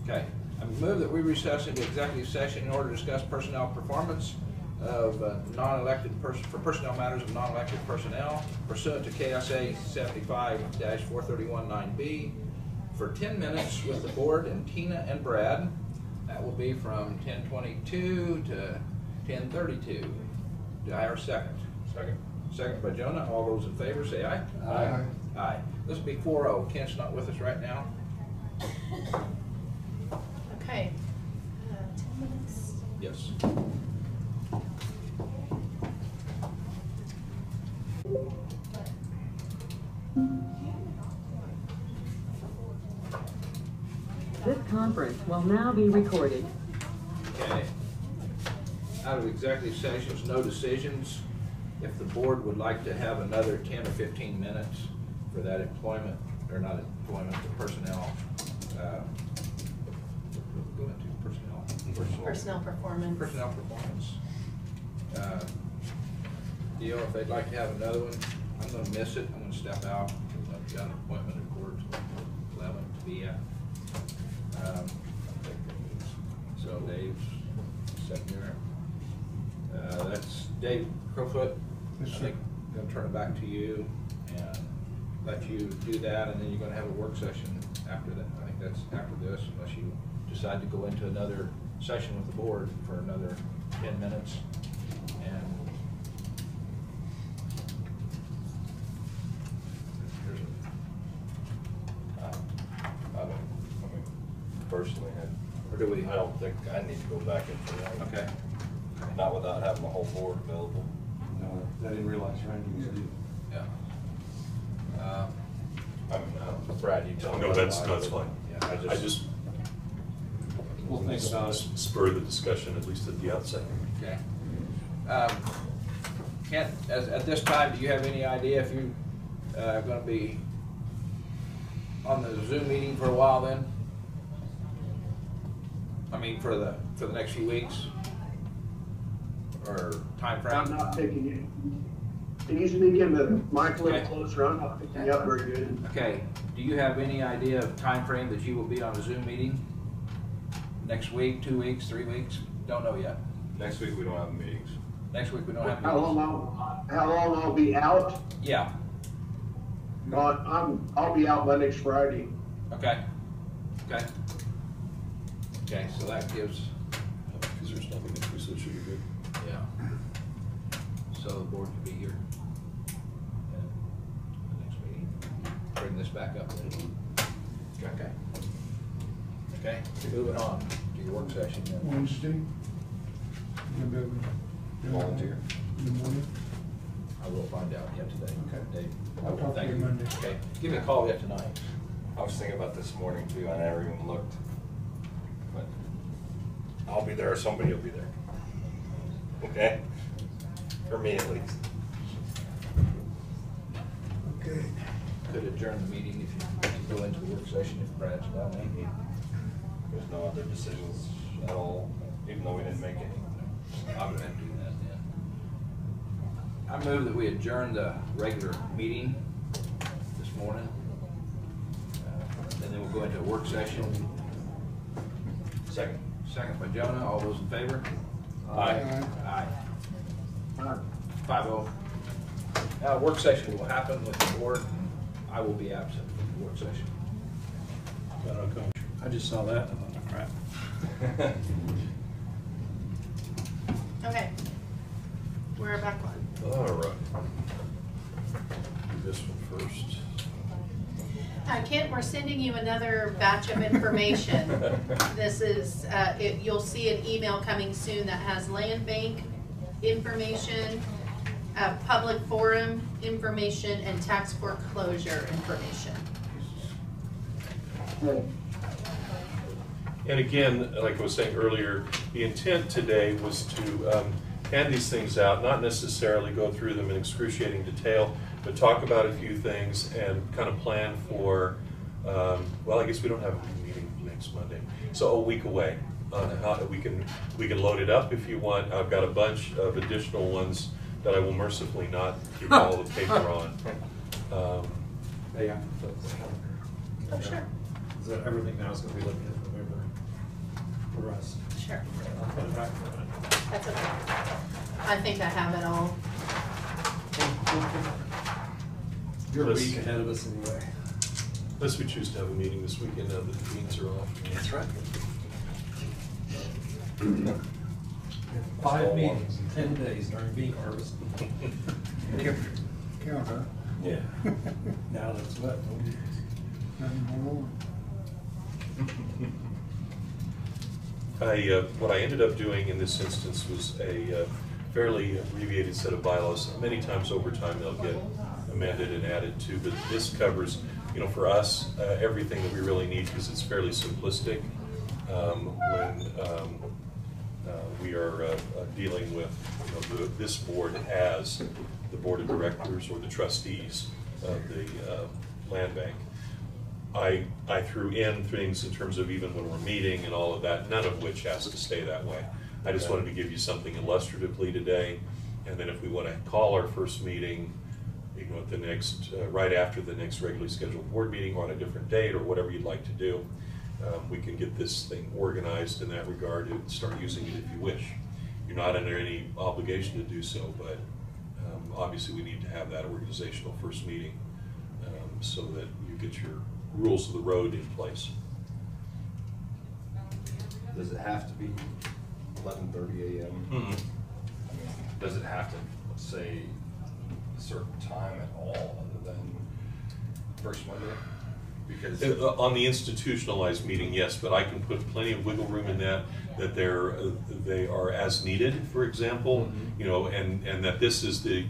Okay, I move that we recess into executive session in order to discuss personnel performance of for personnel matters of non-elected personnel pursuant to KSA 75-431-9B for 10 minutes with the board and Tina and Brad. That will be from 10:22 to 10:32. Do I hear a second? Second. Second by Jonah. All those in favor say aye. Aye. Aye. This will be 4-0. Kent's not with us right now. Okay. 10 minutes. Yes. This conference will now be recorded. Okay. Out of executive sessions, no decisions. If the board would like to have another 10 or 15 minutes for that employment, or not employment, the personnel, go into personnel. Personnel performance. Personnel performance. Deal, if they'd like to have another one, I'm gonna miss it, I'm gonna step out, I've got an appointment at court 11 to be at. So Dave's sitting there. That's Dave Crowfoot. Yes, I sir. think I'm gonna turn it back to you and let you do that, and then you're gonna have a work session after that. I think that's after this, unless you decide to go into another session with the board for another 10 minutes. And here's Personally, or do we? I don't think I need to go back in for that. Okay. Not without having the whole board available. No, I didn't realize rankings did. Yeah. I mean, Brad, you tell me. No, that's fine. Yeah, I just We'll think about it. spur the discussion, at least at the outset. Okay. Kent, at this time, do you have any idea if you're gonna be on the Zoom meeting for a while then? I mean, for the next few weeks? Or time frame? I'm not picking it. Can you speak in the mic a little Okay. closer? I'm not picking you up very good. Okay, do you have any idea of time frame that you will be on a Zoom meeting? Next week, 2 weeks, 3 weeks? Don't know yet. Next week, we don't have meetings. Next week, we don't have How long I'll be out? Yeah, I'll be out by next Friday. okay. Okay. Okay, so that gives, Because there's nothing intrusive, should be good. yeah. So the board can be here. at the next meeting. Bring this back up. Okay. Okay, moving on to your work session then. Wednesday? You gonna be able to do that Volunteer. in the morning? I will find out yet today. Okay. Dave. I'll talk to Thank you Monday. Okay, give me a call yet tonight. I was thinking about this morning too, I never even looked. But I'll be there, or somebody will be there. Okay? For me at least. Okay. Could adjourn the meeting if you go into the work session if Brad's down there. There's no other decisions at all, even though we didn't make any. I would have to do that then. I move that we adjourn the regular meeting this morning. And then we'll go into a work session. Second. Second by Jonah. All those in favor? Aye. Aye. 5-0. Work session will happen with the board. I will be absent from the work session. I just saw that, and I thought, crap. Okay. We're back on. All right. this one first. Kent, we're sending you another batch of information. This is, you'll see an email coming soon that has land bank information, public forum information, and tax foreclosure information. And again, like I was saying earlier, the intent today was to hand these things out, not necessarily go through them in excruciating detail, but talk about a few things and kind of plan for, well, I guess we don't have a meeting next Monday, so a week away. How we can load it up if you want. I've got a bunch of additional ones that I will mercifully not keep all the paper on. Yeah. Oh, sure. Is that everything now is going to be looking at November for us? Sure. I'll put it back for a minute. That's okay. I think I have it all. You're a week ahead of us anyway. Unless we choose to have a meeting this weekend now that the beans are off. That's right. 5 meetings in 10 days during bean harvest. Count, huh? Yeah. Now that's what? Nothing more. What I ended up doing in this instance was a fairly abbreviated set of bylaws. Many times over time they'll get amended and added to, but this covers, for us, everything that we really need because it's fairly simplistic when we are dealing with this board as the board of directors or the trustees of the land bank. I threw in things in terms of even when we're meeting and all of that, none of which has to stay that way. I just wanted to give you something illustratively today, and then if we want to call our first meeting, at the next, right after the next regularly scheduled board meeting or on a different date or whatever you'd like to do, we can get this thing organized in that regard and start using it if you wish. You're not under any obligation to do so, but obviously we need to have that organizational first meeting so that you get your rules of the road in place. Does it have to be 11:30 a.m.? Mm-hmm. I mean, does it have to say a certain time at all other than first Monday? Because on the institutionalized meeting, yes, but I can put plenty of wiggle room in that they are as needed, for example, and that this is the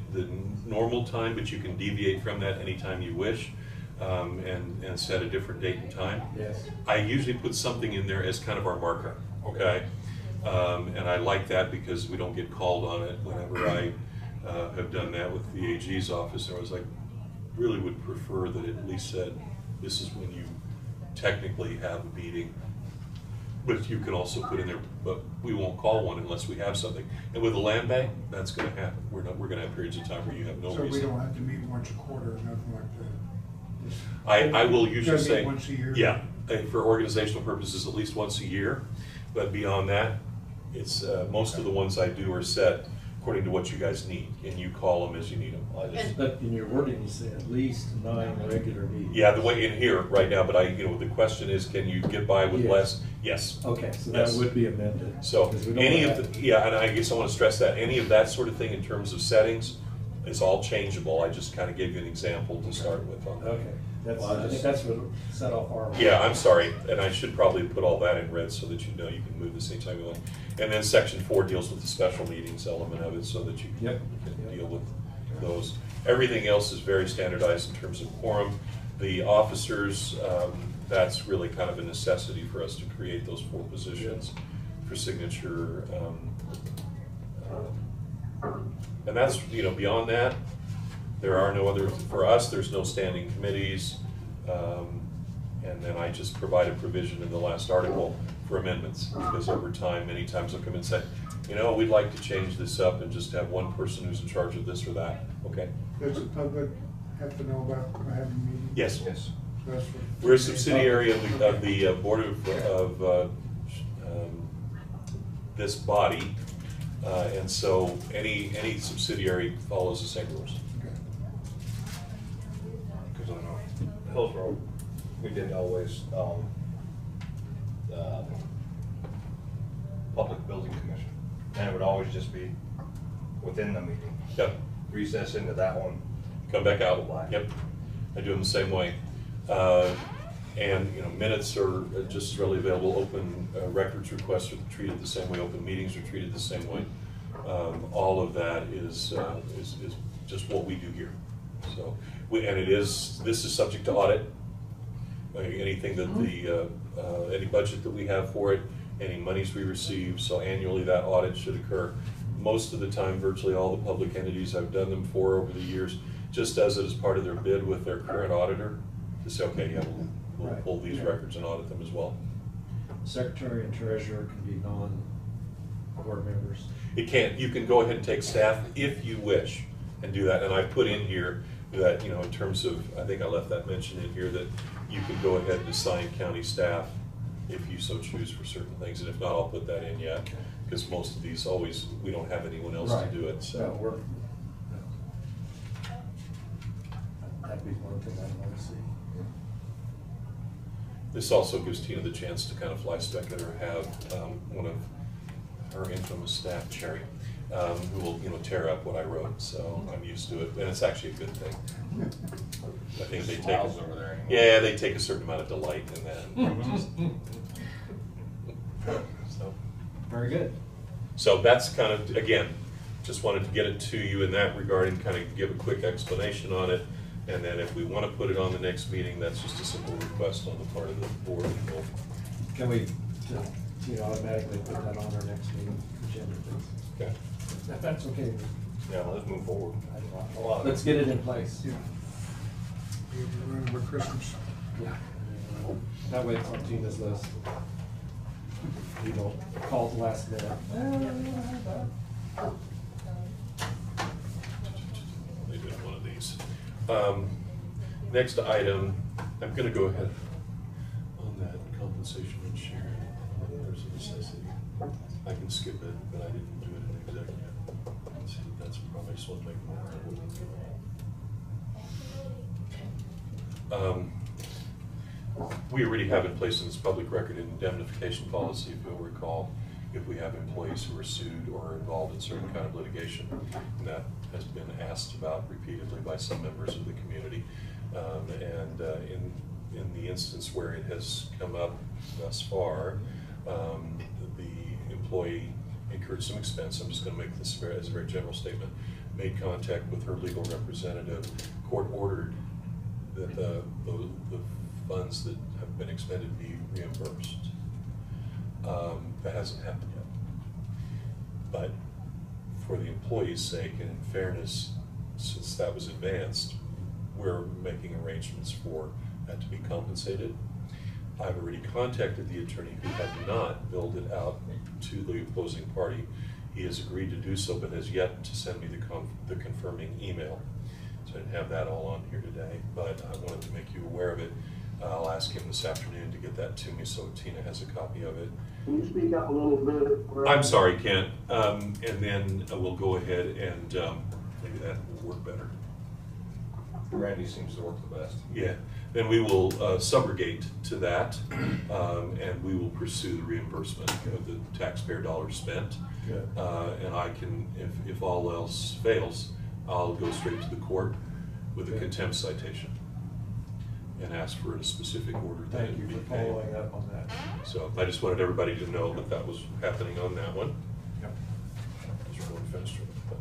normal time, but you can deviate from that anytime you wish. And set a different date and time. Yes. I usually put something in there as kind of our marker, okay? And I like that because we don't get called on it. Whenever I have done that with the AG's office, I was like, really would prefer that it at least said, this is when you technically have a meeting. But you can also put in there, but we won't call one unless we have something. And with the land bank, that's going to happen. We're going to have periods of time where you have no So reason. we don't have to meet once a quarter or nothing like that? I will usually Gotta meet say, once a year? yeah, for organizational purposes, at least once a year. But beyond that, it's most of the ones I do are set according to what you guys need, and you call them as you need them. But in your wording, you say at least 9 regular meetings. Yeah, the way in here right now, but the question is, can you get by with Yes. less? Yes. Okay, so Yes. that would be amended. So because we don't any want of that. the, yeah, and I guess I want to stress that any of that sort of thing in terms of settings is all changeable. I just kind of gave you an example to start with on that. Okay, Well, I think that's what set off our. Yeah, I'm sorry, and I should probably put all that in red so that you know you can move this anytime you want. And then section 4 deals with the special meetings element of it so that you can deal with those. Everything else is very standardized in terms of quorum. The officers, that's really kind of a necessity for us to create those 4 positions for signature. And that's, beyond that, there are no other, for us, there's no standing committees. And then I just provide a provision in the last article for amendments, because over time, many times they'll come and say, we'd like to change this up and just have one person who's in charge of this or that, okay? Does the public have to know about having a meeting? Yes. Yes. That's what- We're a subsidiary of the Board of this body, and so any subsidiary follows the same rules. Okay. Because I know Hillsborough, we did always, Public Building Commission, and it would always just be within the meeting. Yep. Recess into that one, come back out. Yep, I do them the same way. And, you know, minutes are just readily available. Open records requests are treated the same way. Open meetings are treated the same way. All of that is just what we do here. So, this is subject to audit. Anything that any budget that we have for it, any monies we receive, so annually that audit should occur. Most of the time, virtually all the public entities I've done them for over the years, just does it as part of their bid with their current auditor to say, okay, yeah, we'll Right. pull these records and audit them as well. Secretary and treasurer can be non-board members. It can't, you can go ahead and take staff if you wish and do that. And I put in here that, you know, in terms of, I think I left that mention in here, that you can go ahead and assign county staff if you so choose for certain things. And if not, I'll put that in yet, because most of these we don't have anyone else Right. to do it, so. No, that'd be one thing I'd want to see. This also gives Tina the chance to kind of fly spec it or have one of her infamous staff, Cherry, who will, you know, tear up what I wrote, so I'm used to it, and it's actually a good thing. I think they take, Smiles over there anymore. yeah, they take a certain amount of delight in that. So. Very good. So that's kind of, again, just wanted to get it to you in that regard and kind of give a quick explanation on it. And then if we want to put it on the next meeting, that's just a simple request on the part of the board. Can we, automatically put that on our next meeting agenda, please? Okay. If that's okay. Yeah, let's move forward. Let's get it in place. Yeah. You remember Christmas? Yeah. That way it's on Tina's list. You don't call at the last minute. They did one of these. Next item, I'm going to go ahead on that compensation and sharing. There's a necessity. I can skip it, but I didn't do it in executive. Let's see, that's probably just want to make more. We already have in place in this public record an indemnification policy, if you'll recall, if we have employees who are sued or are involved in certain kind of litigation. And that has been asked about repeatedly by some members of the community. In the instance where it has come up thus far, the employee incurred some expense. I'm just going to make this as a very general statement. Made contact with her legal representative. Court ordered that the funds that have been expended be reimbursed. That hasn't happened yet. But for the employee's sake and in fairness, since that was advanced, we're making arrangements for that to be compensated. I've already contacted the attorney who had not billed it out to the opposing party. He has agreed to do so, but has yet to send me the confirming email. So I didn't have that all on here today, but I wanted to make you aware of it. I'll ask him this afternoon to get that to me so Tina has a copy of it. Can you speak up a little bit? I'm sorry, Kent. And then we'll go ahead and maybe that will work better. Randy seems to work the best. Yeah. Then we will subrogate to that, and we will pursue the reimbursement of the taxpayer dollars spent. Good. And I can, if all else fails, I'll go straight to the court with a contempt citation and ask for a specific order that Thank it you be for paid. following up on that. So I just wanted everybody to know that that was happening on that one. Yep. Just going faster, but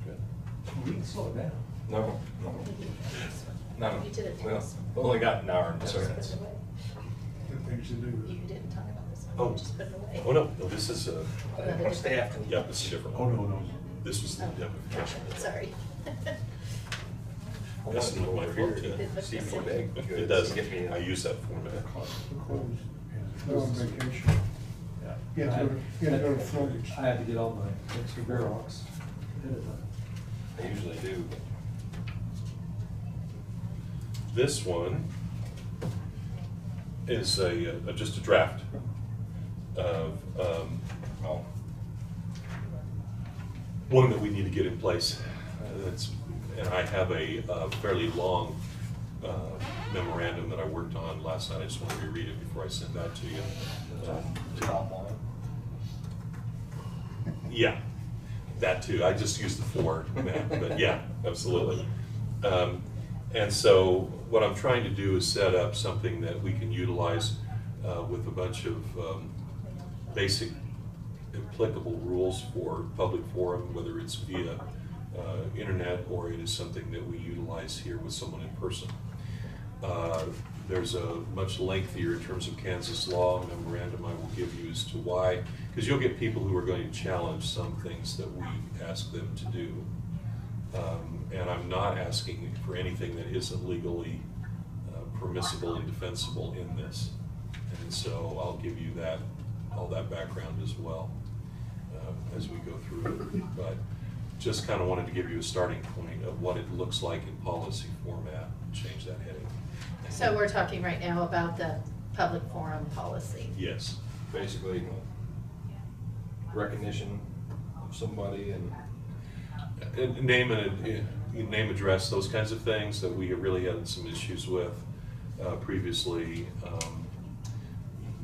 good. We can slow it down. No. No. You did it. Well, we only got an hour and 10 Just put minutes. it away. Good things to do. You didn't talk about this one. Oh. You just put it away. Oh, no, this is What's the after? yeah, this is a different Oh, one. no, no. This was the indemnification. Sorry. That's not my fault, yeah. See if you beg. It does, Get me I use that format. Go on vacation. Yeah. You had to go to Florida. I had to get all my extra bear rocks. I usually do. This one is just a draft of one that we need to get in place. And I have a fairly long memorandum that I worked on last night. I just want to reread it before I send that to you. Top on it. Yeah, that too. I just used the 4 map, but yeah, absolutely. And so what I'm trying to do is set up something that we can utilize with a bunch of basic applicable rules for public forum, whether it's via internet or it is something that we utilize here with someone in person. There's a much lengthier, in terms of Kansas law, memorandum I will give you as to why, because you'll get people who are going to challenge some things that we ask them to do. And I'm not asking for anything that isn't legally permissible and defensible in this. And so I'll give you that, all that background as well as we go through it. But just kind of wanted to give you a starting point of what it looks like in policy format, change that heading. So we're talking right now about the public forum policy. Yes. Basically, recognition of somebody and Name and name, address, those kinds of things that we have really had some issues with previously.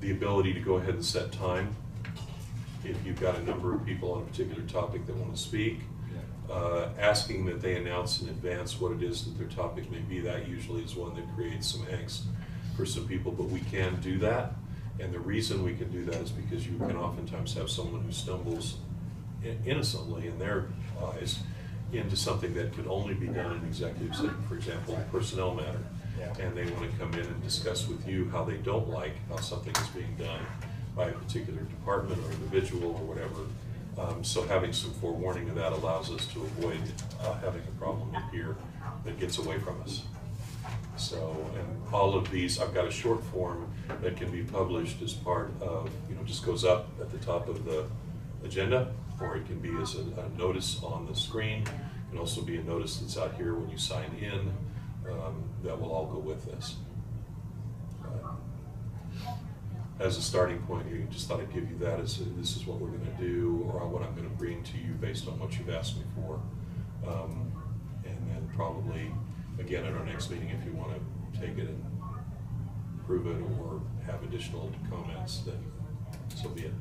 The ability to go ahead and set time if you've got a number of people on a particular topic that want to speak. Asking that they announce in advance what it is that their topic may be. That usually is one that creates some angst for some people, but we can do that. And the reason we can do that is because you can oftentimes have someone who stumbles innocently in their eyes into something that could only be done in executive session, for example, a personnel matter. And they want to come in and discuss with you how they don't like how something is being done by a particular department or individual or whatever. So having some forewarning of that allows us to avoid having a problem here that gets away from us. So, and all of these, I've got a short form that can be published as part of, just goes up at the top of the agenda, or it can be as a notice on the screen. It can also be a notice that's out here when you sign in. That will all go with this. As a starting point, you just thought I'd give you that as this is what we're going to do, or what I'm going to bring to you based on what you've asked me for. And then probably, again, at our next meeting, if you want to take it and approve it or have additional comments, then so be it.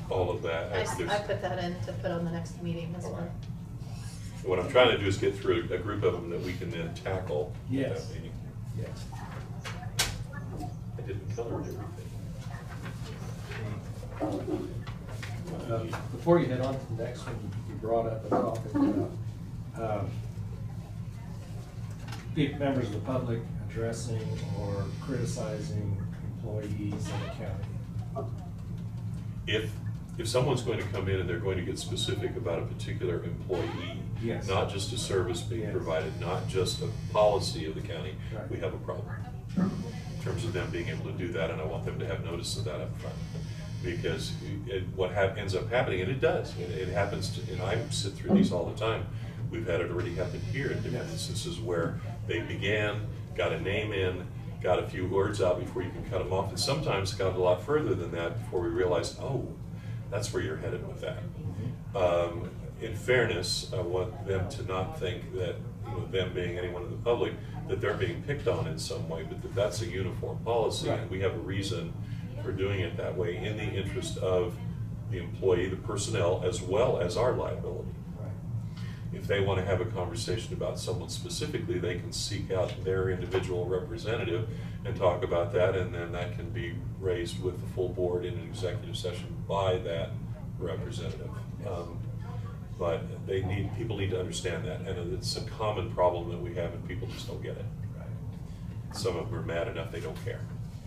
All of that. I put that in to put on the next meeting as well. What I'm trying to do is get through a group of them that we can then tackle. Yes. At that meeting. Yes. I didn't color everything. Before you head on to the next one, you brought up a topic about members of the public addressing or criticizing employees in the county. If someone's going to come in and they're going to get specific about a particular employee, yes, not just a service being yes, provided, not just a policy of the county, right, we have a problem in terms of them being able to do that, and I want them to have notice of that up front. Because what ends up happening, and it does, it happens, and I sit through these all the time. We've had it already happen here in different instances where they began, got a name in, got a few words out before you can cut them off, and sometimes got a lot further than that before we realized, oh, that's where you're headed with that. In fairness, I want them to not think that, them being anyone in the public, that they're being picked on in some way, but that that's a uniform policy, right, and we have a reason for doing it that way in the interest of the employee, the personnel, as well as our liability. If they want to have a conversation about someone specifically, they can seek out their individual representative and talk about that, and then that can be raised with the full board in an executive session by that representative. But people need to understand that, and it's a common problem that we have, and people just don't get it. Some of them are mad enough they don't care.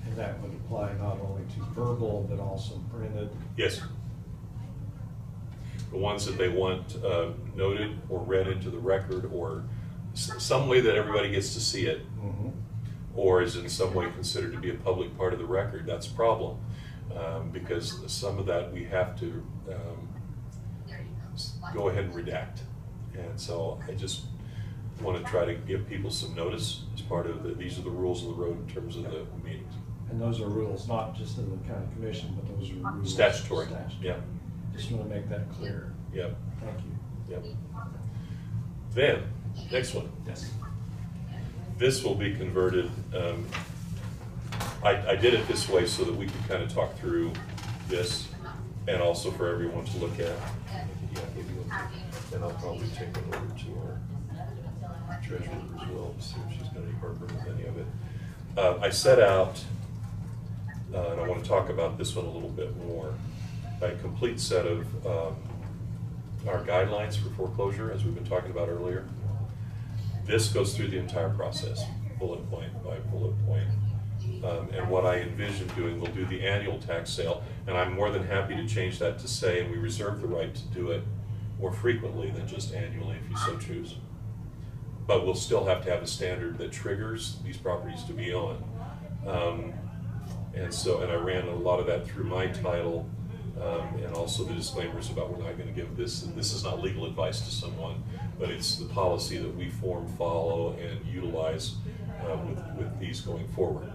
And that would apply not only to verbal, but also printed? Yes. The ones that they want noted or read into the record, or some way that everybody gets to see it, mm-hmm, or is in some way considered to be a public part of the record, that's a problem. Because some of that we have to go ahead and redact. And so I just want to try to give people some notice as part of these are the rules of the road in terms of the meetings. And those are rules not just of the county commission, but those are rules statutory. Yeah. Just want to make that clear. Yep. Thank you. Yep. Then Next one. Yes. This will be converted. I did it this way so that we could kind of talk through this, and also for everyone to look at. Yeah, maybe and I'll probably take it over to our treasurer as well, to see if she's got any heartburn with any of it. I set out, and I want to talk about this one a little bit more, a complete set of our guidelines for foreclosure, as we've been talking about earlier. This goes through the entire process, bullet point by bullet point. And what I envision doing, we'll do the annual tax sale, and I'm more than happy to change that to say, and we reserve the right to do it more frequently than just annually if you so choose. But we'll still have to have a standard that triggers these properties to be on. And I ran a lot of that through my title, and also the disclaimers about we're not going to give this, and this is not legal advice to someone, but it's the policy that we form, follow, and utilize with these going forward.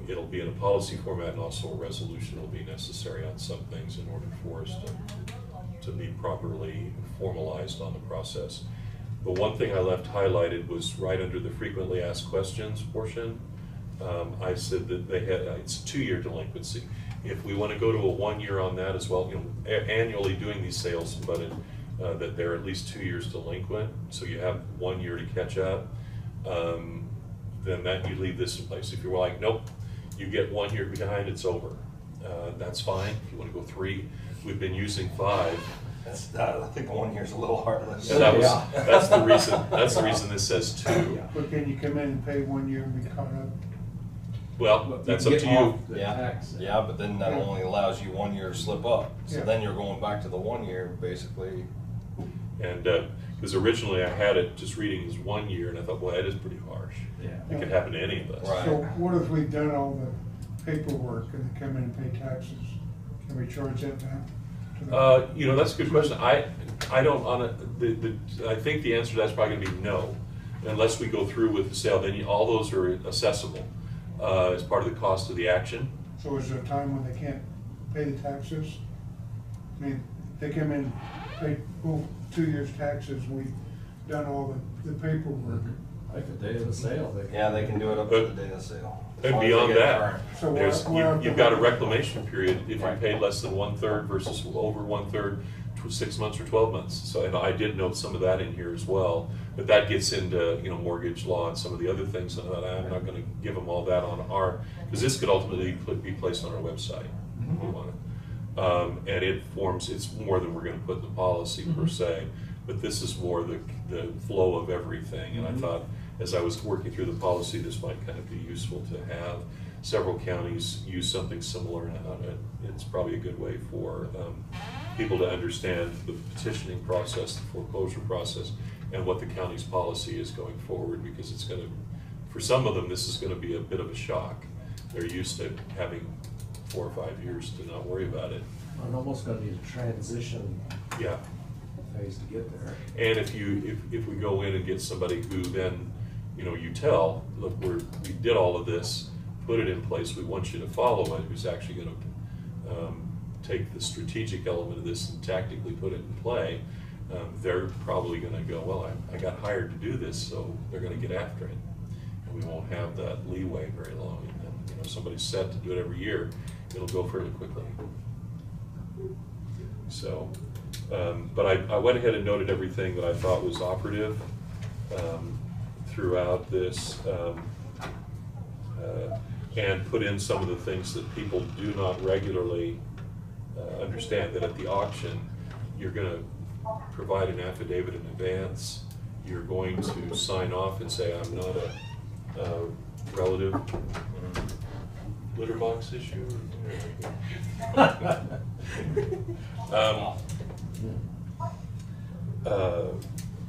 It'll be in a policy format, and also a resolution will be necessary on some things in order for us to be properly formalized on the process. The one thing I left highlighted was right under the frequently asked questions portion. I said that they had, it's a 2-year delinquency. If we want to go to a 1 year on that as well, annually doing these sales, but that they're at least 2 years delinquent, so you have 1 year to catch up, then that you leave this in place. If you're like, nope, you get 1 year behind, it's over. That's fine. If you want to go 3, we've been using 5. I think 1 year's a little heartless. And that's the reason. That's the reason this says 2. But can you come in and pay 1 year and be caught up? Well, that's up to you. Yeah, but then that only allows you 1 year to slip up. So Yeah. then you're going back to the 1 year, basically. And because originally I had it just reading as 1 year, and I thought, well, that is pretty harsh. Yeah. It could happen to any of us. Right. So what if we've done all the paperwork and they come in and pay taxes? Can we charge that down? That's a good question. I don't on it. I think the answer to that's probably going to be no, unless we go through with the sale. Then all those are accessible as part of the cost of the action. So is there a time when they can't pay the taxes? I mean, they come in, pay 2 years taxes, we've done all the paperwork. Like the day of the sale. They can do it up to the day of sale. And beyond that, So you've got a reclamation period if you paid less than 1/3 versus over 1/3, 6 months or 12 months. So, and I did note some of that in here as well, but that gets into mortgage law and some of the other things, and I'm not going to give them all that on because this could ultimately be placed on our website if we want it. And it's more than we're going to put in the policy per se, but this is more the flow of everything. And I thought, as I was working through the policy, this might kind of be useful to have. Several counties use something similar, and I thought it's probably a good way for people to understand the petitioning process, the foreclosure process, and what the county's policy is going forward, because it's going to, for some of them, this is going to be a bit of a shock. They're used to having 4 or 5 years to not worry about it. It's almost going to be a transition phase to get there. And if we go in and get somebody who then, you tell, look, we did all of this, put it in place, we want you to follow it, who's actually going to take the strategic element of this and tactically put it in play, they're probably going to go, well, I got hired to do this, so they're going to get after it. And we won't have that leeway very long. And if somebody's set to do it every year, it'll go fairly quickly. So, but I went ahead and noted everything that I thought was operative throughout this, and put in some of the things that people do not regularly understand, that at the auction, you're going to provide an affidavit in advance, you're going to sign off and say, I'm not a relative. Litter box issue?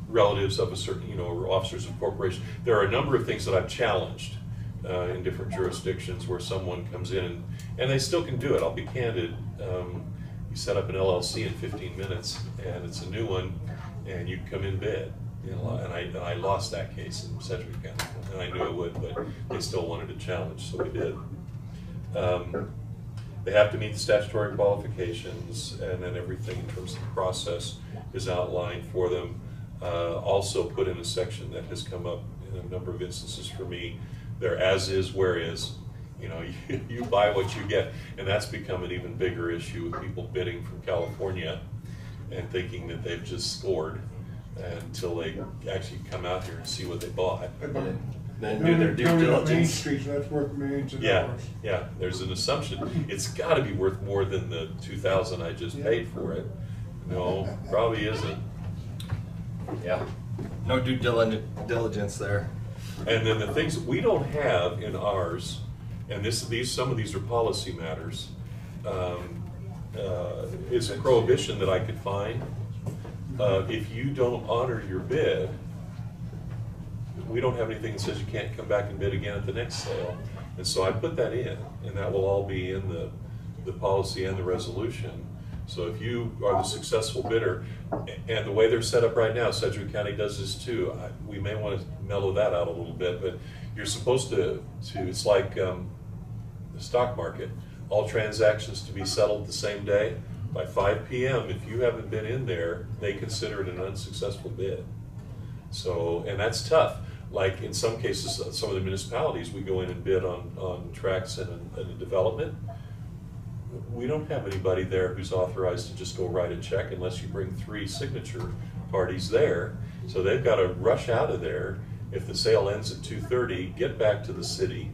Relatives of a certain, or officers of corporation. There are a number of things that I've challenged in different jurisdictions where someone comes in, and they still can do it. I'll be candid. You set up an LLC in 15 minutes, and it's a new one, and you come in bid. And I lost that case in Sedgwick County, and I knew I would, but they still wanted a challenge, so we did. They have to meet the statutory qualifications, and then everything in terms of the process is outlined for them. also put in a section that has come up in a number of instances for me. They're as is, where is. You know, you buy what you get, and that's become an even bigger issue with people bidding from California and thinking that they've just scored until they actually come out here and see what they bought. Then do their due Main diligence. Street, that's worth millions of Yeah, dollars. yeah, there's an assumption. It's gotta be worth more than the 2,000 I just paid for it. No, probably isn't. Yeah, no due diligence there. And then the things that we don't have in ours, and some of these are policy matters, is a prohibition that I could find. If you don't honor your bid, we don't have anything that says you can't come back and bid again at the next sale. And so I put that in, and that will all be in the policy and the resolution. So if you are the successful bidder, and the way they're set up right now, Sedgwick County does this too, we may want to mellow that out a little bit, but you're supposed to it's like the stock market, all transactions to be settled the same day. By 5 p.m., if you haven't been in there, they consider it an unsuccessful bid. So, and that's tough. Like in some cases, some of the municipalities, we go in and bid on tracts and a development. We don't have anybody there who's authorized to just go write a check unless you bring 3 signature parties there. So they've got to rush out of there. If the sale ends at 2:30, get back to the city,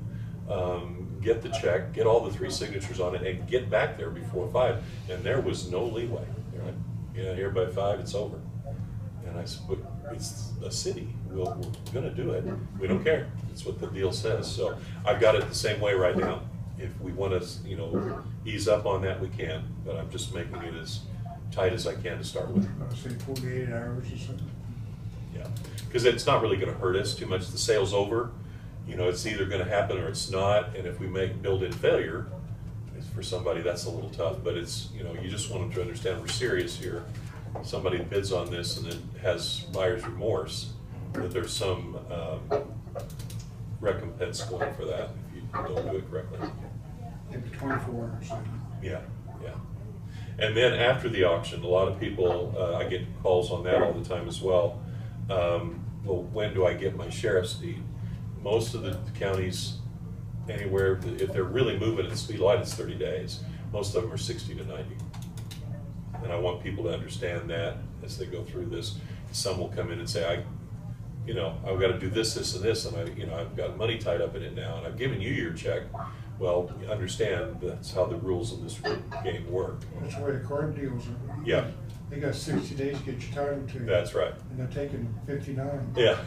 get the check, get all the 3 signatures on it, and get back there before 5. And there was no leeway. You're like, yeah, here by 5, it's over. And I said, but it's a city. We're going to do it. We don't care. That's what the deal says. So I've got it the same way right now. If we want to, ease up on that, we can. But I'm just making it as tight as I can to start with. I'll say 48 hours or something. Yeah, because it's not really going to hurt us too much. The sale's over. It's either going to happen or it's not. And if we build in failure, for somebody, that's a little tough. But it's, you just want them to understand we're serious here. Somebody bids on this and then has buyer's remorse, that there's some recompense going for that if you don't do it correctly. Maybe 24 or something. Yeah, yeah. And then after the auction, a lot of people, I get calls on that all the time as well. Well, when do I get my sheriff's deed? Most of the counties, anywhere, if they're really moving at the speed light, it's 30 days. Most of them are 60 to 90. And I want people to understand that as they go through this. Some will come in and say, I've got to do this, this, and this, and I've got money tied up in it now, and I've given you your check. Well, understand that's how the rules of this game work. That's the way the card deals are. Yeah. They got 60 days to get your title to you. That's right. And they're taking 59. Yeah.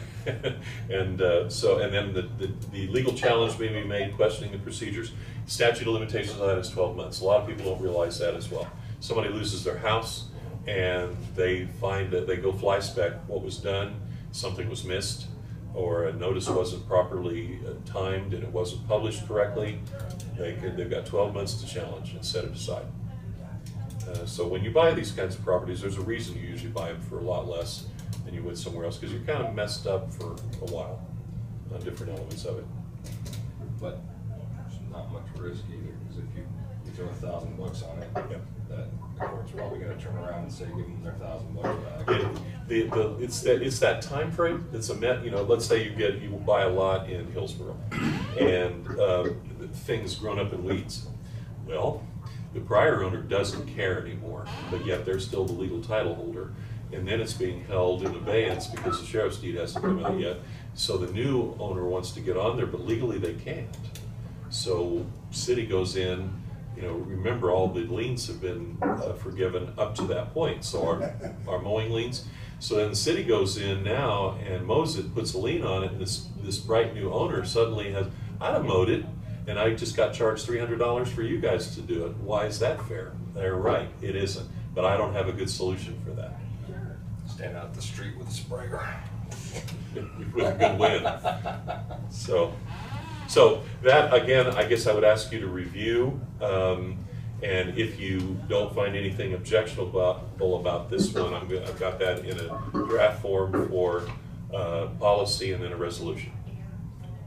And then the legal challenge may be made, questioning the procedures. Statute of limitations on that is 12 months. A lot of people don't realize that as well. Somebody loses their house and they find that they go fly spec what was done, something was missed, or a notice wasn't properly timed and it wasn't published correctly. They've got 12 months to challenge and set it aside. So when you buy these kinds of properties, there's a reason you usually buy them for a lot less than you would somewhere else, because you're kind of messed up for a while on different elements of it. But there's not much risk either, because if you throw $1,000 on it, Yeah. that the court's probably going to turn around and say, give them their $1,000 back. It's that time frame that's let's say you buy a lot in Hillsborough and things grown up in weeds. Well, the prior owner doesn't care anymore, but yet they're still the legal title holder, and then it's being held in abeyance because the sheriff's deed hasn't come out yet. So the new owner wants to get on there, but legally they can't. So city goes in. Remember, all the liens have been forgiven up to that point. So our mowing liens. So then the city goes in now and mows it, puts a lien on it, and this bright new owner suddenly has, I'd have mowed it, and I just got charged $300 for you guys to do it. Why is that fair? They're right, it isn't. But I don't have a good solution for that. Stand out the street with a sprayer. With a good wind. So that, again, I guess I would ask you to review, and if you don't find anything objectionable about this one, I've got that in a draft form for policy and then a resolution.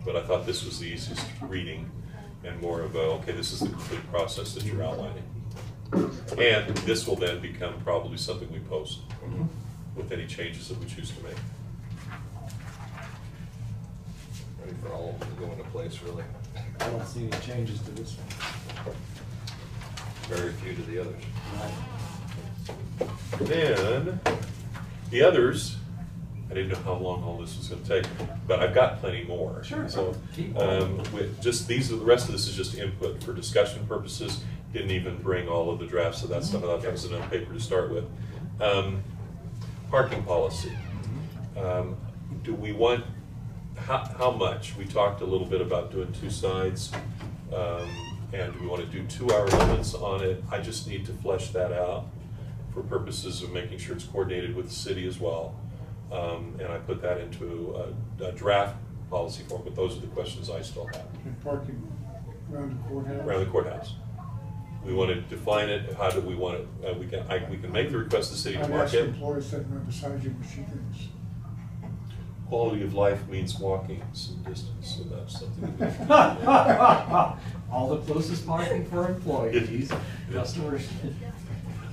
But I thought this was the easiest reading and more of okay, this is the complete process that you're outlining. And this will then become probably something we post. with any changes that we choose to make. Ready for all of them to go into place, really. I don't see any changes to this one. Very few to the others. Then, the others, I didn't know how long all this was gonna take, but I've got plenty more. Sure. So, Keep going. with just these, the rest of this is just input for discussion purposes. Didn't even bring all of the drafts of that stuff, I thought that was enough paper to start with. Parking policy. Do we want, how much? We talked a little bit about doing 2 sides, and do we want to do 2-hour limits on it? I just need to flesh that out for purposes of making sure it's coordinated with the city as well. And I put that into a draft policy form, but those are the questions I still have. And parking around the courthouse? Around the courthouse. We want to define it, how do we want it, we can make the request to the city to I'd mark ask it. employees sitting right beside you what she thinks. Quality of life means walking some distance, so that's something. All the closest parking for employees, customers.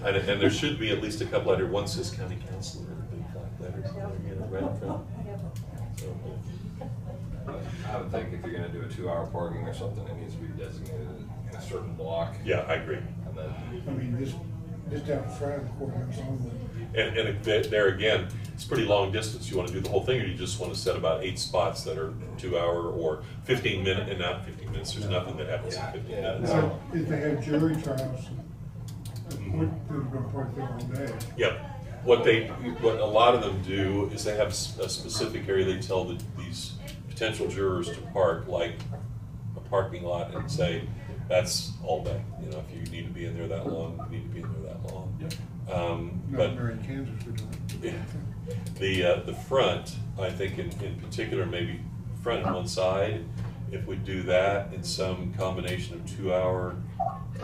And there should be at least a couple letters. One says county councilor, big black letters, you know, right in front. So, I would think if you're gonna do a 2-hour parking or something, it needs to be designated in a certain block. yeah, I agree. And then, I mean, just out front of the courthouse only. And there again, it's pretty long distance. You want to do the whole thing, or you just want to set about 8 spots that are 2-hour or 15 minute, and not 15 minutes. There's nothing that happens in 15 minutes. Now, if they have jury trials, they're gonna park there all day. Yep. What a lot of them do is they have a specific area they tell these potential jurors to park, like a parking lot, and say, that's all day. You know, if you need to be in there that long, you need to be in there that long. Yep. But Not in Kansas, we don't. the front, I think in particular, maybe front and one side, if we do that in some combination of 2-hour,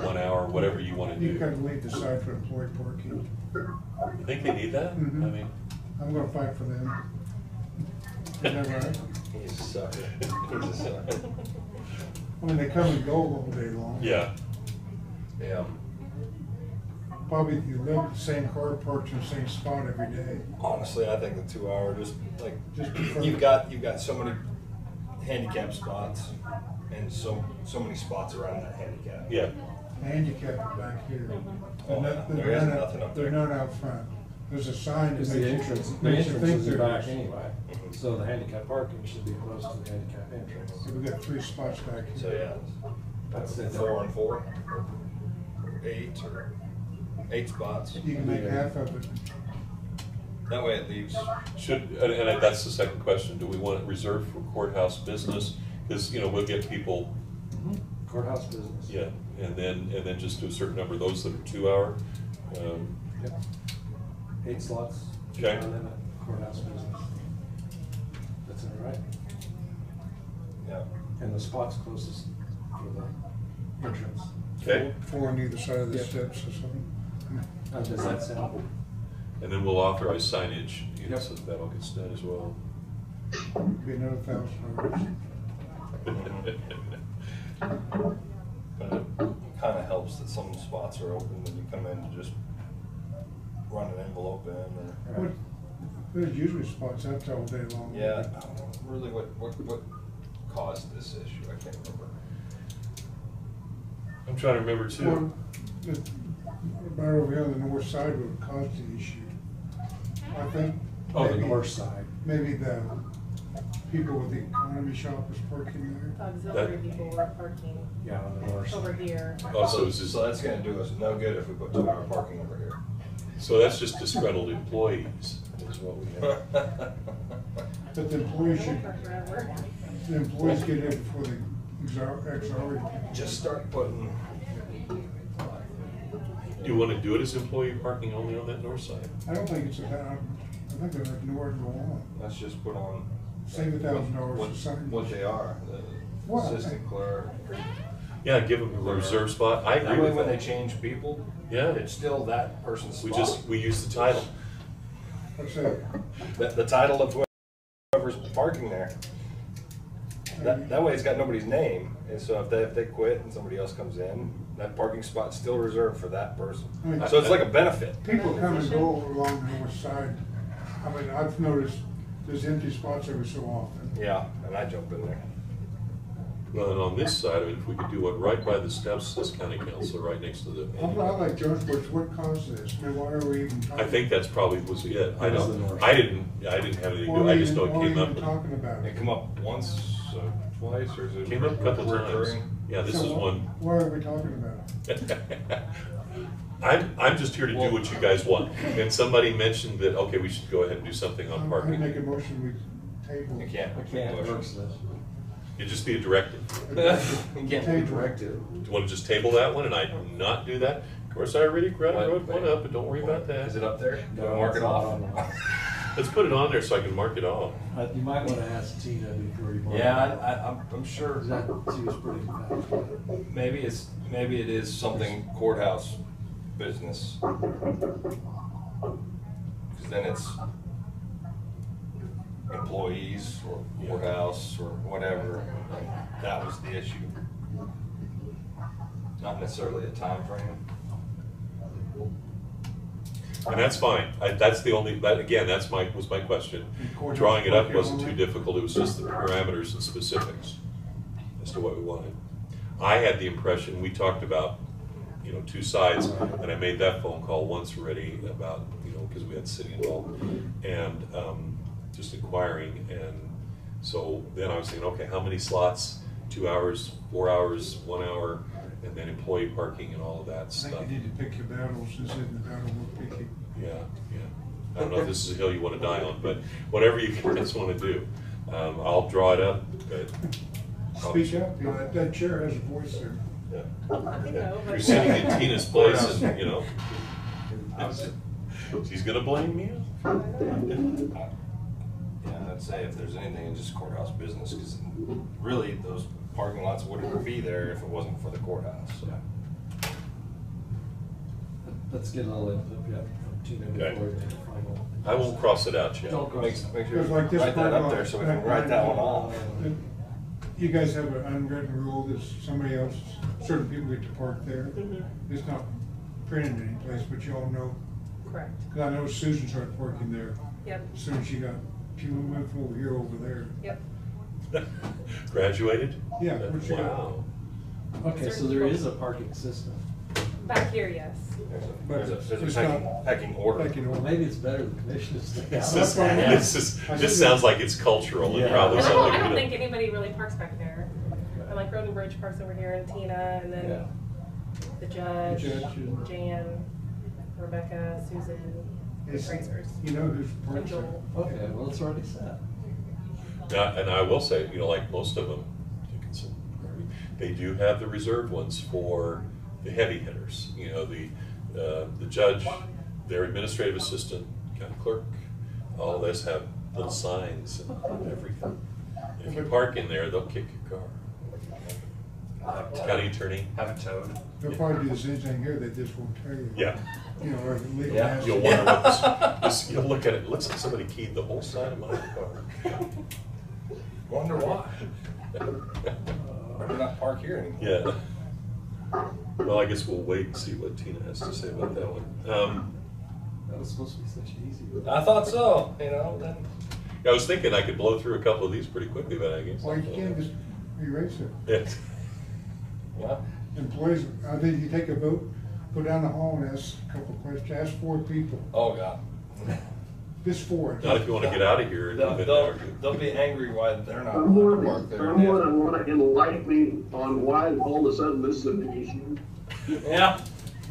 1 hour, whatever you want to You do. gotta leave the side for employee parking. You think they need that? Mhm. I mean, I'm gonna fight for them. Is that right? he's a sucker. He's a sucker. I mean, they come and go all day long. yeah. Yeah. Probably if you live, the same car parked in the same spot every day. Honestly, I think the 2-hour, just like, Just prefer- you've got so many handicap spots and so many spots around that handicap. Yeah. Handicap back here. Oh, They're not- there is nothing up They're there. not out front. There's a sign that Because makes the you, entrance, the makes you entrance think is there back is. anyway, so the handicap parking should be close to the handicap entrance. So we got 3 spots back here. So yeah, That's it. 4 and 4, 8 or 8 spots. You can make half of it. That way it leaves. And that's the second question. Do we want it reserved for courthouse business? Because, you know, we'll get people, Courthouse business. yeah, and then just do a certain number of those that are 2-hour. Yep. 8 slots. Okay. And then a courthouse business. That's all right. Yeah. And the spots closest for the entrance. Okay. 4 on either side of the Yeah. steps or something. How does that sound? And then we'll authorize signage, you know, Yep. so that all gets done as well. Be another $1,000. But it kind of helps that some spots are open when you come in to just run an envelope in or. What, there's usually spots out there all day long. Yeah, really what caused this issue, I can't remember. I'm trying to remember Well, too. Right over here on the north side would cause the issue. I think. Oh, the maybe- north side. Maybe the people with the economy shop was parking there. Auxiliary people were parking Yeah, on the north over side. here. Also, is this, So that's gonna do us no good if we put 2-hour parking over here. so that's just disgruntled employees is what we have. But the employees should, Park forever. the employees get in before the auxiliary people. Just start putting, Do you want to do it as employee parking only on that north side? I don't think it's I think there's nowhere to go on. let's just put on. Save $1,000 what- for signage. What they are, the What? assistant clerk. Yeah, give them a reserve spot. I That agree way with when they that. change people, Yeah. it's still that person's spot. We use the title. What's that? The title of whoever's parking there. That way it's got nobody's name, and so if they quit and somebody else comes in, that parking spot's still reserved for that person. I mean- So it's like a benefit. People come and go along the north side I mean, I've noticed there's empty spots every so often. Yeah, and I jump in there. Well, and on this side, I mean, if we could do one right by the steps, this county council, right next to the. I like George Bush, what caused this? I mean, why are we even talking? I think that's probably was it. I That was the don't, north. I didn't have anything to do, I just know it came Why are up. we even talking about It it? come up once, twice, or is it? Came up a couple times. recurring? Yeah, this So is one. Why are we talking about it? I'm just here to do what you guys want. And somebody mentioned that, okay, we should go ahead and do something on I'd make a parking. motion, we table. You can't. I can't, it works this. It'd just be a directive. You can't be directed. Do you want to just table that one and I not do that? Of course, I already wrote one up, but don't worry about that. Is it up there? Do I No, mark it's it not off? on there. Let's put it on there so I can mark it off. You might want to ask Tina before you mark it. Yeah, I'm sure. 'Cause that, she was pretty bad. Maybe it is something courthouse business. Because then it's employees or courthouse or whatever. And that was the issue. Not necessarily a time frame. And that's fine. That's the only, that, again, was my question. Courthouse Drawing it up parking wasn't too only? difficult, it was just the parameters and specifics as to what we wanted. I had the impression, we talked about, two sides, and I made that phone call once already about, because we had city involved, and just inquiring, and so then I was thinking, okay, how many slots? 2 hours, 4 hours, 1 hour, and then employee parking and all of that I stuff. think you need to pick your battles, this isn't a battle we're picking. Yeah. I don't know if this is a hill you want to die on, but whatever you guys want to do, I'll draw it up, but. Speak up, that chair has a voice there. Yeah. I know, but. You're sitting in Tina's place and, she's gonna blame me. Yeah, I'd say if there's anything, it's just courthouse business, because really, those parking lots wouldn't be there if it wasn't for the courthouse, so. Let's get all input, yeah, from Tina Okay. before we make a final. I won't cross it out yet. Don't cross Make it. sure Because you like this write that parking up there lot, so we can write that one off. You guys have an unwritten rule that somebody else, certain people get to park there. It's not printed anyplace, but you all know, Correct. because I know Susan started parking there Yep, as soon as she moved from over here over there. yep. Graduated? Yeah, what you got? Wow. Okay, so there is a parking system. Back here, yes. There's It's a not- pecking order. Like, Well, maybe it's better the commissioners to This have is, it. this sounds like it's cultural and Yeah. probably And something. I don't we think anybody really parks back there. And like Road and Bridge parks over here, and Tina, and Yeah. then the judge, The judge and- Jan, Rebecca, Susan, the It's- appraisers. You know who's And parks there. Joel. Okay, well, it's already set. Yeah, and I will say, like most of them, they do have the reserved ones for the heavy hitters. The judge, their administrative assistant, county clerk, all of this have little signs and everything. If you park in there, they'll kick your car. County attorney. Have it towed. They'll probably do the same thing here, they just won't tell you. Yeah. Or legal Yeah. master. You'll wonder what this, you'll look at it, it looks like somebody keyed the whole side of my car. Wonder why. Better not park here anymore. Yeah. Well, I guess we'll wait and see what Tina has to say about that one. That was supposed to be such an easy one. I thought so, then. I was thinking I could blow through a couple of these pretty quickly, but I guess. Well, you can't just erase it. Yeah. Well, Employees, I think you take a vote, go down the hall and ask a couple of questions, ask 4 people, oh, God. just 4. Not if you want to get out of here. They'll be angry why they're not Someone, parked there. someone want to enlighten me on why all of a sudden this is an issue. Yeah,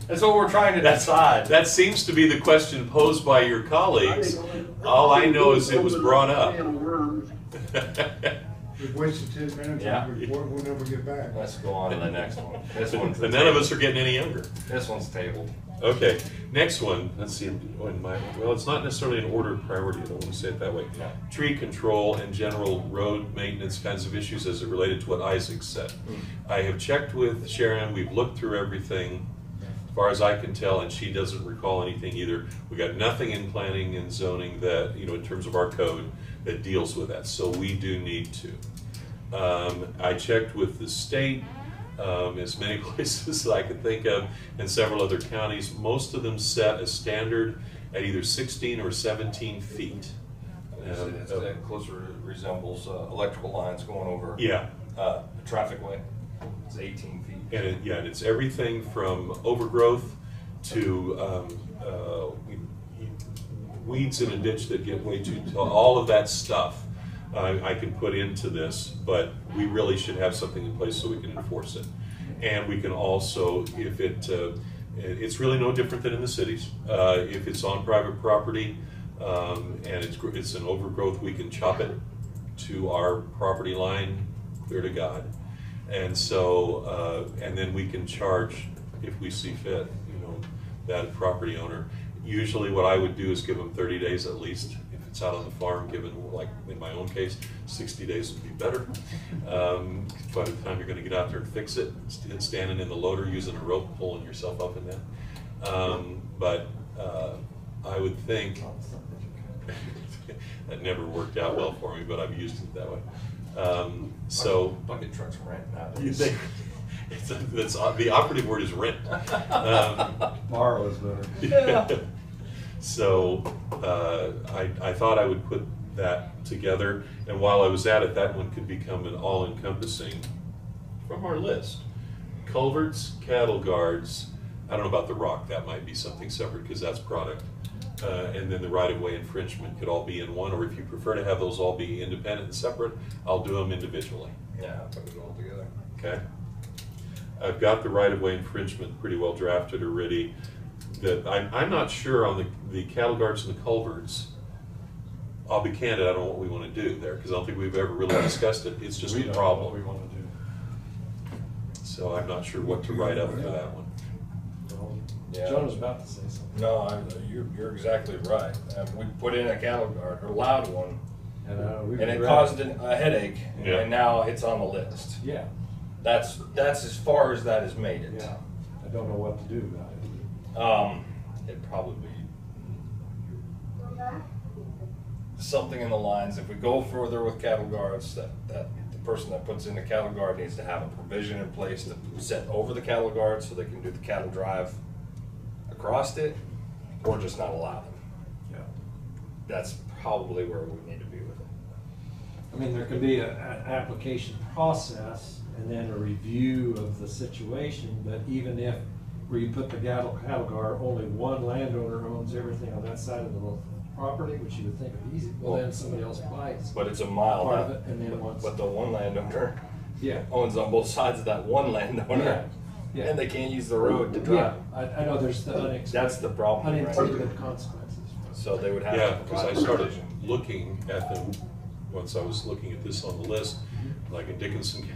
that's what we're trying to decide. That seems to be the question posed by your colleagues. All I know is it was brought up. We've wasted 10 minutes Yeah. on the report, we'll never get back. Let's go on to the next one. This one's But none of us are getting any younger. This one's tabled. Okay, next one, let's see, well, it's not necessarily an order of priority, I don't want to say it that way. No. Tree control and general road maintenance kinds of issues as it related to what Isaac said. I have checked with Sharon, we've looked through everything, as far as I can tell, and she doesn't recall anything either. We got nothing in planning and zoning that, in terms of our code, that deals with that, so we do need to. I checked with the state, as many places as I could think of, and several other counties. Most of them set a standard at either 16 or 17 feet. That closer resembles electrical lines going over Yeah. A traffic way. It's 18 feet. And it's everything from overgrowth to weeds in a ditch that get way too tall. All of that stuff I can put into this, but we really should have something in place so we can enforce it. And we can also, if it's really no different than in the cities. If it's on private property and it's an overgrowth, we can chop it to our property line, clear to God. And so, and then we can charge, if we see fit, that property owner. Usually what I would do is give them 30 days at least. If it's out on the farm, given, like in my own case, 60 days would be better. By the time you're gonna get out there and fix it, standing in the loader, using a rope, pulling yourself up in that. But I would think, that never worked out well for me, but I've used it that way. So bucket trucks rent you nowadays. think the operative word is rent. Borrow is better. So I thought I would put that together, and while I was at it, that one could become an all-encompassing from our list. Culverts, cattle guards, I don't know about the rock, that might be something separate because that's product. And then the right-of-way infringement could all be in one, or if you prefer to have those all be independent and separate, I'll do them individually. Yeah, I'll put it all together. Okay. I've got the right-of-way infringement pretty well drafted already. I'm not sure on the cattle guards and the culverts. I'll be candid, I don't know what we want to do there, because I don't think we've ever really discussed it. It's just a problem. We want to do. So I'm not sure what to write up for that one. Yeah. John was about to say something. No, you're exactly right. We put in a cattle guard, or allowed one, And and it caused a headache, Yeah. and now it's on the list. Yeah, That's as far as that has made it. yeah. I don't know what to do about it. It'd probably be something in the lines, if we go further with cattle guards, that the person that puts in the cattle guard needs to have a provision in place to set over the cattle guard so they can do the cattle drive across it, or just not allow them. Yeah. That's probably where we need to be with it. I mean, there could be an application process and then a review of the situation, but even if, where you put the cattle guard, only one landowner owns everything on that side of the property, which you would think would be easy, well, then somebody else buys But it's a mile, part of it, and then once. but the one landowner Yeah. owns on both sides of that one landowner, Yeah. and they can't use the road to drive. Yeah, I know there's the That's the problem, right? unintended consequences. So they would have Yeah, to because provide I a started provision. looking at them, once I was looking at this on the list, like in Dickinson,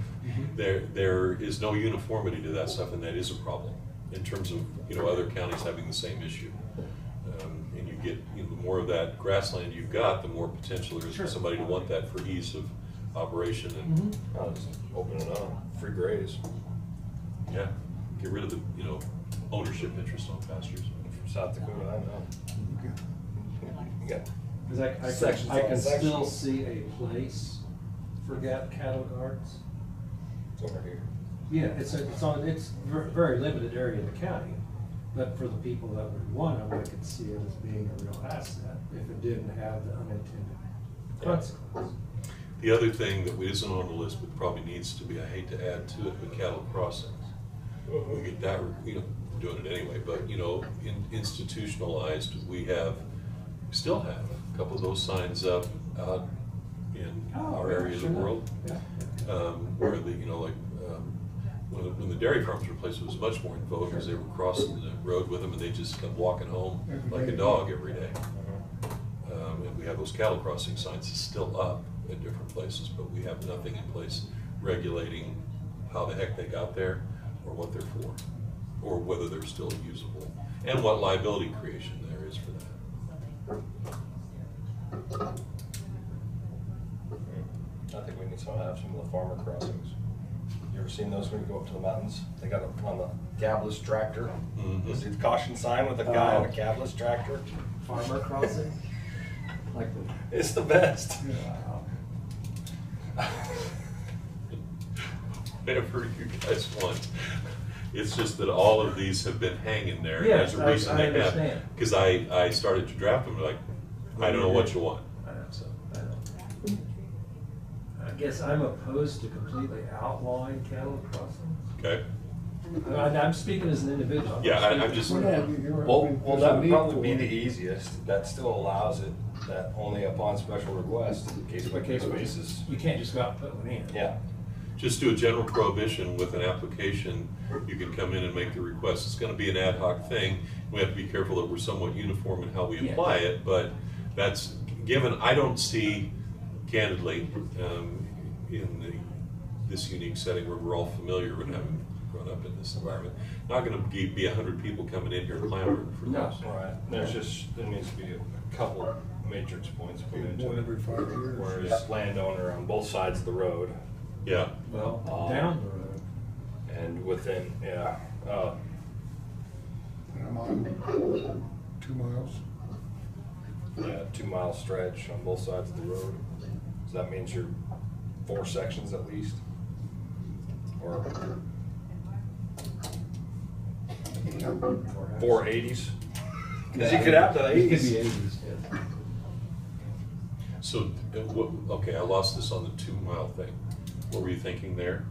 there is no uniformity to that stuff, and that is a problem in terms of, other counties having the same issue. And you get, the more of that grassland you've got, the more potential there is for somebody to want that for ease of operation and, I'll just open it up, free graze. yeah, get rid of the, ownership interest on pastures. From South Dakota, I know. You got Because Sections I on can still sections. see a place for cattle guards. over here. Yeah, it's very limited area of the county, but for the people that would want them, I could see it as being a real asset if it didn't have the unintended consequences. The other thing that isn't on the list, but probably needs to be, I hate to add to it, but cattle crossings. We get that, doing it anyway, but, institutionalized, we still have a couple of those signs up out in our area of the world. Yeah. Where when the dairy farms were placed, it was much more in vogue because they were crossing the road with them and they just kept walking home like a dog every day. And we have those cattle crossing signs still up at different places, but we have nothing in place regulating how the heck they got there or what they're for, or whether they're still usable, and what liability creation there is for that. I think we need to have some of the farmer crossings. You ever seen those when you go up to the mountains? They got it on the cabless tractor. Mhm. You see the caution sign with a guy on a cabless tractor? Farmer crossing? Like the. It's the best. I have heard you guys want It's just that all of these have been hanging there. Yes, There's a reason I they have. understand. Because I started to draft them, like, I don't know what you want. So, I guess I'm opposed to completely outlawing cattle crossings. okay? I'm speaking as an individual. Yeah, I'm just, Well, that would probably be the easiest. That still allows it, that only upon special request, case by case basis. You can't just go out and put one in. Yeah. just do a general prohibition with an application. You can come in and make the request. It's gonna be an ad hoc thing. We have to be careful that we're somewhat uniform in how we apply it, but that's given, I don't see candidly, in this unique setting where we're all familiar with having grown up in this environment, not gonna be 100 people coming in here clamoring for No. this. Right, there needs to be a couple matrix points put into One it. every 5 years. Whereas landowner on both sides of the road Yeah, Well, down the road. and within, And I'm on 2 miles. 2 mile stretch on both sides of the road. So that means you're 4 sections at least? Or 4 80s? Because you could have the It could be 80s. 80s, yeah. so, okay, I lost this on the 2 mile thing. What were you thinking there?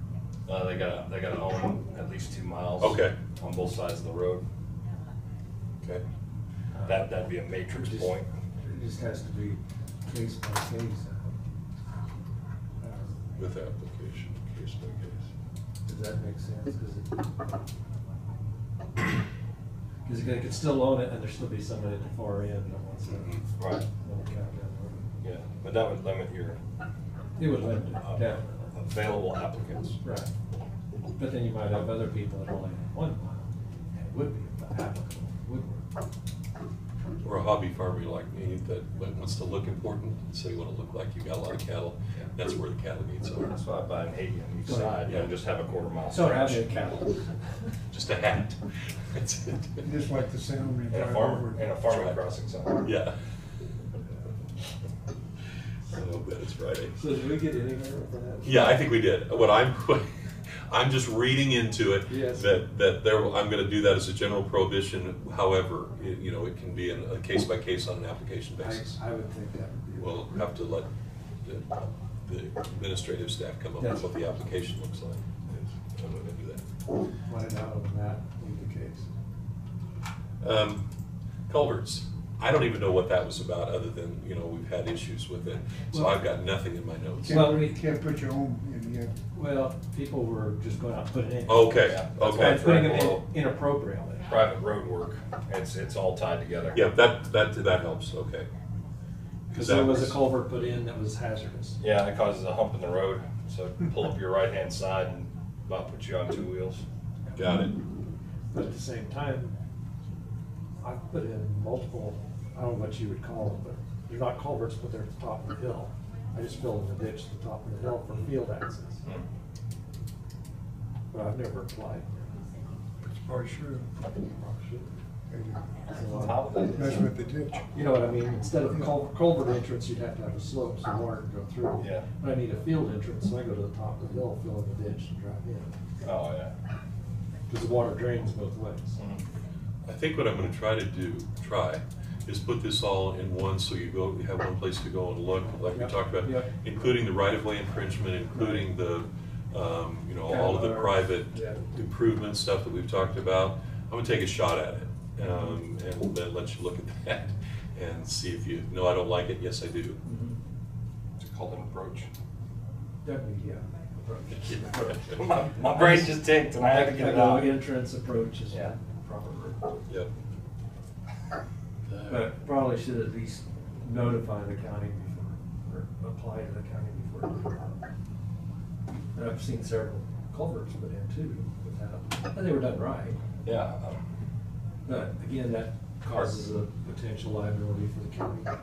They gotta own at least 2 miles. Okay. On both sides of the road. Okay. That'd be a matrix Just- point. It just has to be case by case. With application, case by case. Does that make sense? Because it could still own it and there still be somebody at the far end that wants to. Right. Won't count down Yeah, but that would limit your the road. It would limit it, definitely. available applicants. Right. But then you might have other people that only have 1 mile, and it would be applicable, would work. Or a hobby farmer like me that wants to look important, so you want to look like you got a lot of cattle. That's where the cattle needs are. That's why I buy an 80 on each Right. side, and just have a 1/4 mile So stretch. having a cattle. Just a hat. That's it. Just like the sound when you And a drive farm, over. and a farming crossing sign. Yeah. So that is Friday. So did we get anywhere with that? Yeah, I think we did. I'm just reading into it. Yes. That there, I'm gonna do that as a general prohibition. However, it can be a case by case on an application basis. I would think that would be. We'll have to let the administrative staff come up with what the application looks like. I'm gonna do that. Find out on that, be the case. Culverts. I don't even know what that was about, other than, we've had issues with it. So Well- I've got nothing in my notes. Well, Can't put your own in yet. Well, people were just going out and putting it in. Okay, That's And why okay. putting them Well- in inappropriately. Private road work, it's all tied together. Yeah, that helps, okay. Because there was a culvert put in that was hazardous. Yeah, it causes a hump in the road, so pull up your right-hand side and about put you on 2 wheels. Got it. But at the same time, I've put in multiple, I don't know what you would call them, but they're not culverts, but they're at the top of the hill. I just filled in the ditch at the top of the hill for field access. But I've never applied. It's probably true. Top of it. Mess with the ditch. You know what I mean? Instead of culvert entrance, you'd have to have a slope so water can go through. Yeah. But I need a field entrance, so I go to the top of the hill, fill in the ditch and drive in. Oh, yeah. Because the water drains both ways. I think what I'm gonna try is put this all in one, so you have one place to go and look, like we Yep, talked about, yep. including the right-of-way infringement, including the, all of the private Yeah. improvement stuff that we've talked about. I'm gonna take a shot at it, and then let you look at that and see if you, no, I don't like it, yes, I do. It's called an approach. Definitely, yeah. My brain just ticked and I had to get it I out. go entrance approach is Yeah. proper road. Yep. But probably should at least notify the county before, or apply to the county before. And I've seen several culverts put in too without, and they were done right. Yeah. But again, that causes a potential liability for the county. Okay,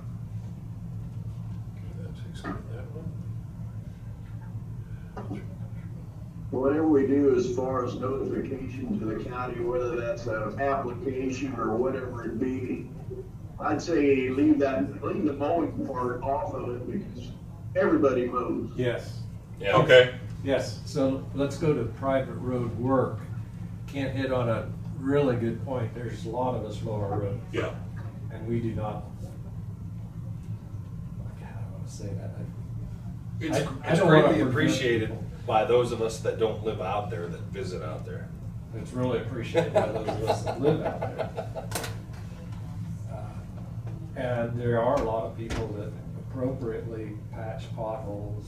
that takes care of that one. Whatever we do as far as notification to the county, whether that's an application or whatever it be, I'd say leave the mowing part off of it because everybody mows. Yes. Yeah. Okay, Yes, so let's go to private road work. Kent hit on a really good point. There's a lot of us mow our road. Yeah. And we do not, God, I want to say that. It's, I it's don't wanna greatly prevent- appreciated by those of us that don't live out there, that visit out there. It's really appreciated by those of us that live out there. And there are a lot of people that appropriately patch potholes.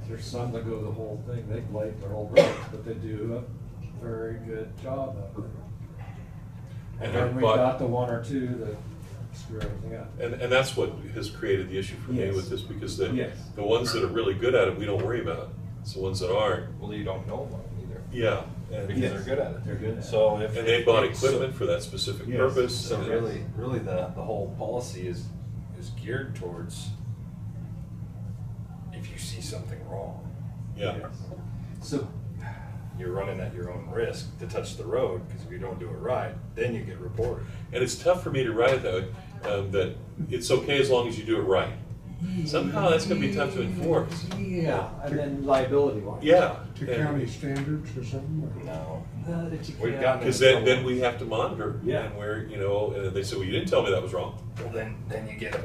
There's some that go the whole thing, they blade their whole roads, but they do a very good job of it. And then we've got the one or two that screw everything up. And that's what has created the issue for me Yes. with this, because the Yes. ones that are really good at it, we don't worry about. It's the ones that aren't. Well, you don't know about them either. Yeah. And, Because they're good at it. They're good at it. So if. and they bought if- so- equipment for that specific Yes. purpose. So and- really the whole policy is geared towards if you see something wrong, Yeah. Yes. So, you're running at your own risk to touch the road, because if you don't do it right, then you get reported. And it's tough for me to write it that way, that it's okay as long as you do it right. Somehow that's going to be tough to enforce. yeah, and then liability wise. Yeah. To county standards or something? Or- No. That you We've can't- gotten Because in then trouble. we have to monitor. Yeah. And where, and they say, well, you didn't tell me that was wrong. Well, then you get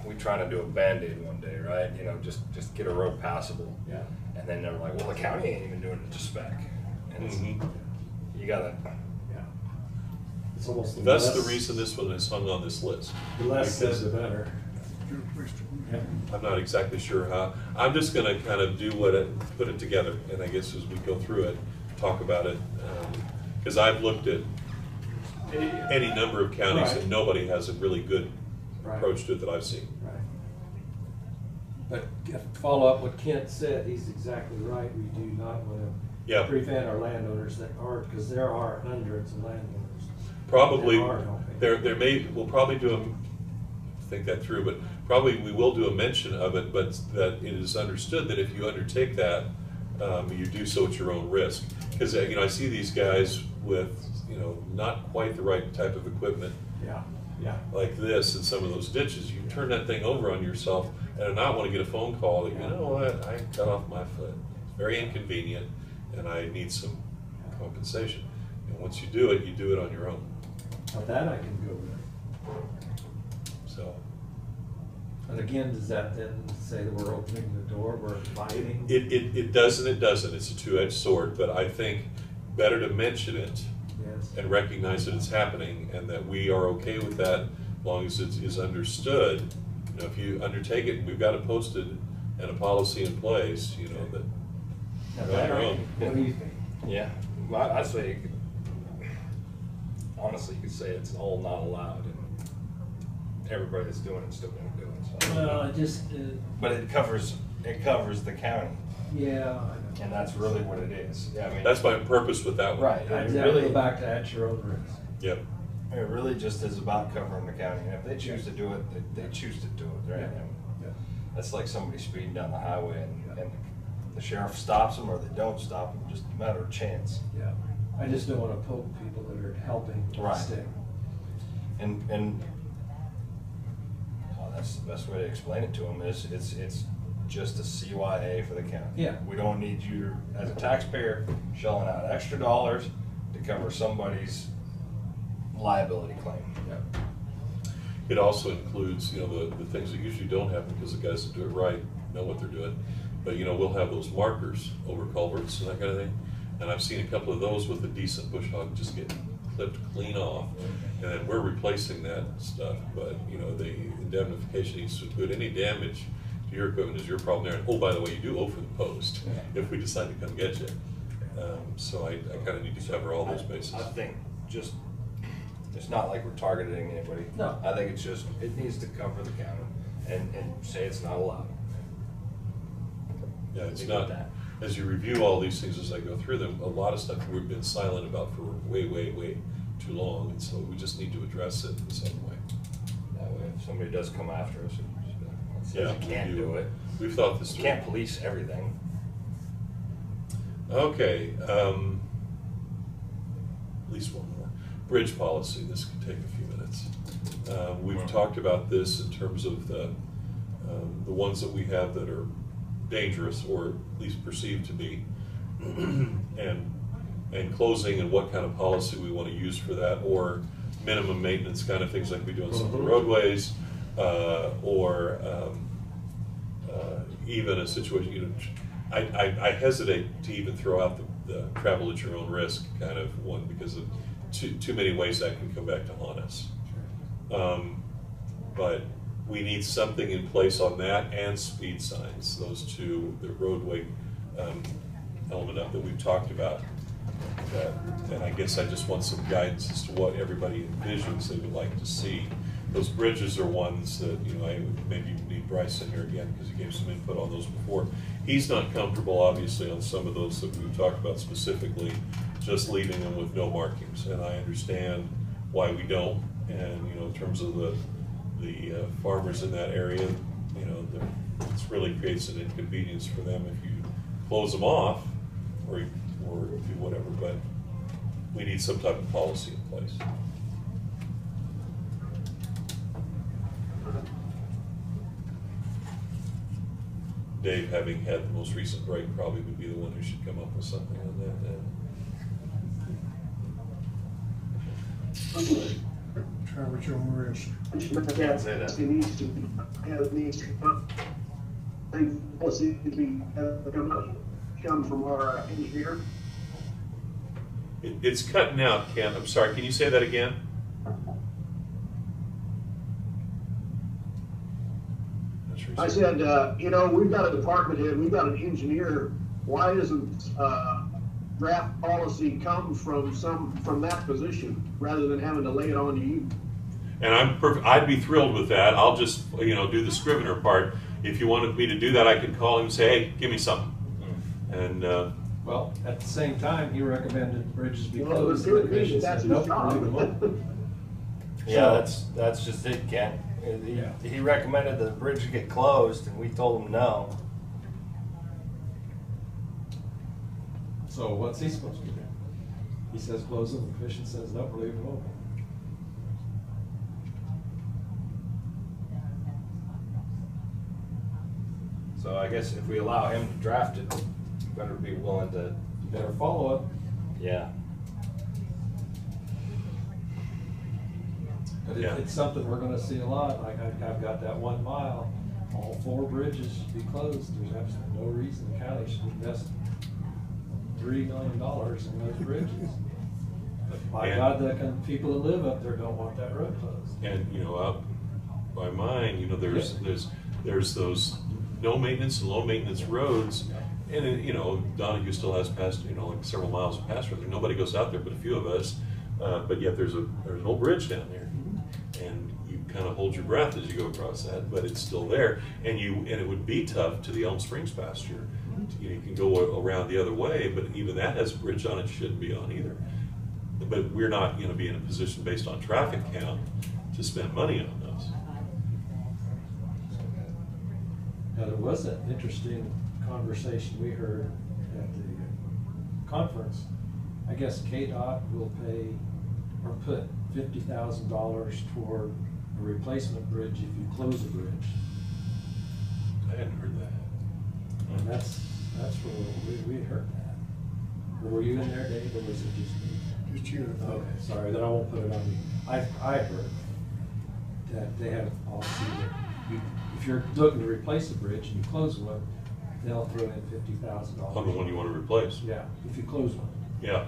we try to do a Band-Aid one day, right? Just get a road passable. Yeah. And then they're like, well, the county ain't even doing it to spec. And it's, Mhm. you gotta, Yeah. It's almost. That's less- the reason this one is hung on this list. The less said, Because the better. Yeah. I'm not exactly sure how. I'm just going to kind of do put it together, and I guess as we go through it, talk about it. Because I've looked at any number of counties, Right. and nobody has a really good Right. approach to it that I've seen. Right. But to follow up what Kent said, he's exactly right. We do not want to Yeah. prevent our landowners that aren't, because there are hundreds of landowners. Probably, that are helping. we'll probably think that through, but probably we will do a mention of it, but that it is understood that if you undertake that, you do so at your own risk. Because, I see these guys with, not quite the right type of equipment Yeah, yeah. like this in some of those ditches. You turn that thing over on yourself and not want to get a phone call that, you know what, I cut off my foot. It's very inconvenient and I need some compensation. And once you do it on your own. Now that I can go with. So And again, does that then say that we're opening the door, we're inviting? it does and it doesn't. It's a two-edged sword, but I think better to mention it Yes. and recognize that it's happening and that we are okay with that as long as it is understood. If you undertake it, we've got it posted and a policy in place, that Now you're on that your I- own. What do you think? yeah. Well, I'd say, honestly, you could say it's all not allowed, and everybody that's doing it's still gonna do it. So. Well, it just, But it covers the county, yeah, I know. and that's really what it is. Yeah, I mean, That's my purpose with that one. right. I'd It really really, go back to at your own risk. Yep. it really just is about covering the county, and if they choose to do it, they choose to do it, right? Yeah. And Yeah. that's like somebody speeding down the highway, and the sheriff stops them or they don't stop them, just a matter of chance. Yeah. I just don't want to poke people that are helping Right. stick. And that's the best way to explain it to them is it's just a CYA for the county. Yeah. We don't need you as a taxpayer shelling out extra dollars to cover somebody's liability claim. Yeah. It also includes, the things that usually don't happen because the guys that do it right know what they're doing. But, we'll have those markers over culverts and that kind of thing. And I've seen a couple of those with a decent bush hog just get clipped clean off. And then we're replacing that stuff. But, the indemnification needs to include any damage to your equipment is your problem there. And, oh, by the way, you do owe for the post if we decide to come get you. So I kind of need to cover all those bases. I think just, it's not like we're targeting anybody. No. I think it's just, it needs to cover the county and say it's not allowed. Yeah, it's Leave not, it at that. as you review all these things as I go through them, a lot of stuff we've been silent about for way, way, way too long, and so we just need to address it in some way. That way, if somebody does come after us, it says Yeah, you can't do it. We've thought this You through. can't police everything. Okay, at least one more. Bridge policy, this could take a few minutes. We've talked about this in terms of the ones that we have that are dangerous or at least perceived to be. And and closing and what kind of policy we want to use for that, or minimum maintenance kind of things like we do on some of the roadways, or even a situation, you know, I hesitate to even throw out the travel at your own risk kind of one, because of too many ways that can come back to haunt us. But we need something in place on that and speed signs, those two, the roadway element of that we've talked about. And I guess I just want some guidance as to what everybody envisions they would like to see. Those bridges are ones that, you know, I would maybe need Bryce in here again, because he gave some input on those before. He's not comfortable, obviously, on some of those that we've talked about specifically, just leaving them with no markings. And I understand why we don't. And, you know, in terms of the farmers in that area, you know, it really creates an inconvenience for them if you close them off or do whatever. But we need some type of policy in place. Dave, having had the most recent break, probably would be the one who should come up with something on that. Travel at your own risk. Can't say that. It needs to be, policy to be, come from our engineer. It's cutting out, Ken. I'm sorry, can you say that again? I said, you know, we've got a department head, we've got an engineer. Why doesn't draft policy come from that position rather than having to lay it on to you? And I'd be thrilled with that. I'll just, you know, do the Scrivener part. If you wanted me to do that, I could call him and say, hey, give me something. And well, at the same time, he recommended the bridges be Well, closed. the The commission that's said, his nope, job. leave them open. Yeah, that's just it, Ken. He recommended the bridge get closed, and we told him no. So what's he supposed to do? He says close them, the commission says nope, leave them open. So I guess if we allow him to draft it, you better be willing to. You better follow it. Yeah. But Yeah. it's something we're gonna see a lot. Like I've got that 1 mile, all 4 bridges should be closed. There's absolutely no reason the county should invest $3 million in those bridges. But by And- God, the people that live up there don't want that road closed. And, you know, out by mine, you know, there's those no maintenance and low maintenance roads. And, you know, Donahue still has past, you know, like several miles of past road. Nobody goes out there but a few of us. But yet there's an old bridge down there. And you kind of hold your breath as you go across that, but it's still there. And it would be tough to the Elm Springs pasture. You know, you can go around the other way, but even that has a bridge on it, shouldn't be on either. But we're not going to be in a position based on traffic count to spend money on those. Now, there was an interesting conversation we heard at the conference. I guess KDOT will pay or put $50,000 toward a replacement bridge if you close a bridge. I hadn't heard that. And that's where we heard that. Were you in there, Dave, or was it just me? Just you. Okay, sorry, then I won't put it on you. I heard that they have a policy that if you're looking to replace a bridge and you close one, they'll throw in $50,000. On the one you want to replace. Yeah, if you close one. Yeah.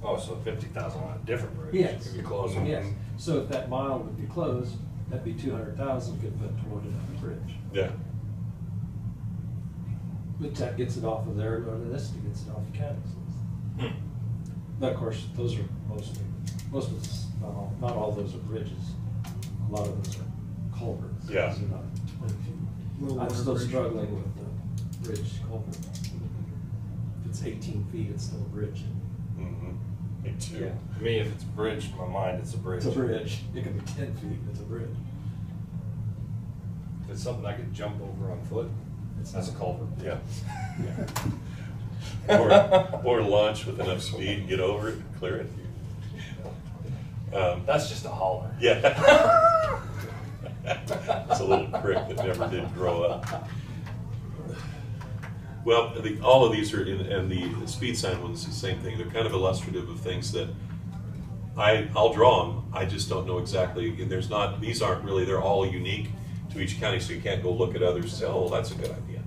Oh, so 50,000 on a different bridge. Yes. If you close them. Yes, so if that mile would be closed, that'd be 200,000 could put toward another bridge. Yeah. But that gets it off of their list, it gets it off the county's list. But of course, those are most of this, not all those are bridges. A lot of those are culverts. Yeah. Those are not very few. I'm still struggling with the bridge culvert. If it's 18 feet, it's still a bridge. Mm-hmm. Me too. Yeah. To me, if it's a bridge, in my mind, it's a bridge. It's a bridge. It can be 10 feet, it's a bridge. If it's something I could jump over on foot, that's a culvert. Yeah. Yeah. Or launch with enough speed and get over it and clear it. That's just a holler. Yeah. It's a little crick that never did grow up. Well, all of these are, and the speed sign one's the same thing. They're kind of illustrative of things that I'll draw them. I just don't know exactly. And these aren't really. They're all unique to each county, so you can't go look at others and say, oh, well, that's a good idea.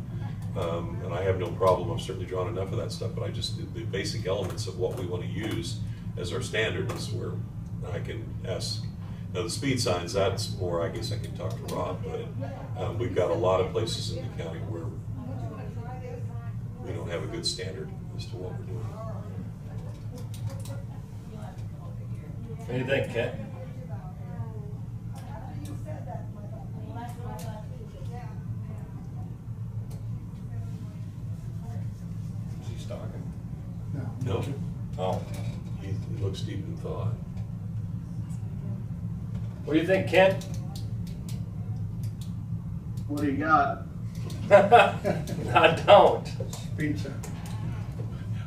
And I have no problem. I've certainly drawn enough of that stuff. But the basic elements of what we want to use as our standard is where I can ask. Now the speed signs, that's more. I guess I can talk to Rob. But we've got a lot of places in the county where we don't have a good standard as to what we're doing. What do you think, Kent? Is he talking? No? Oh. He looks deep in thought. What do you think, Kent? What do you got? I don't. Speed sign.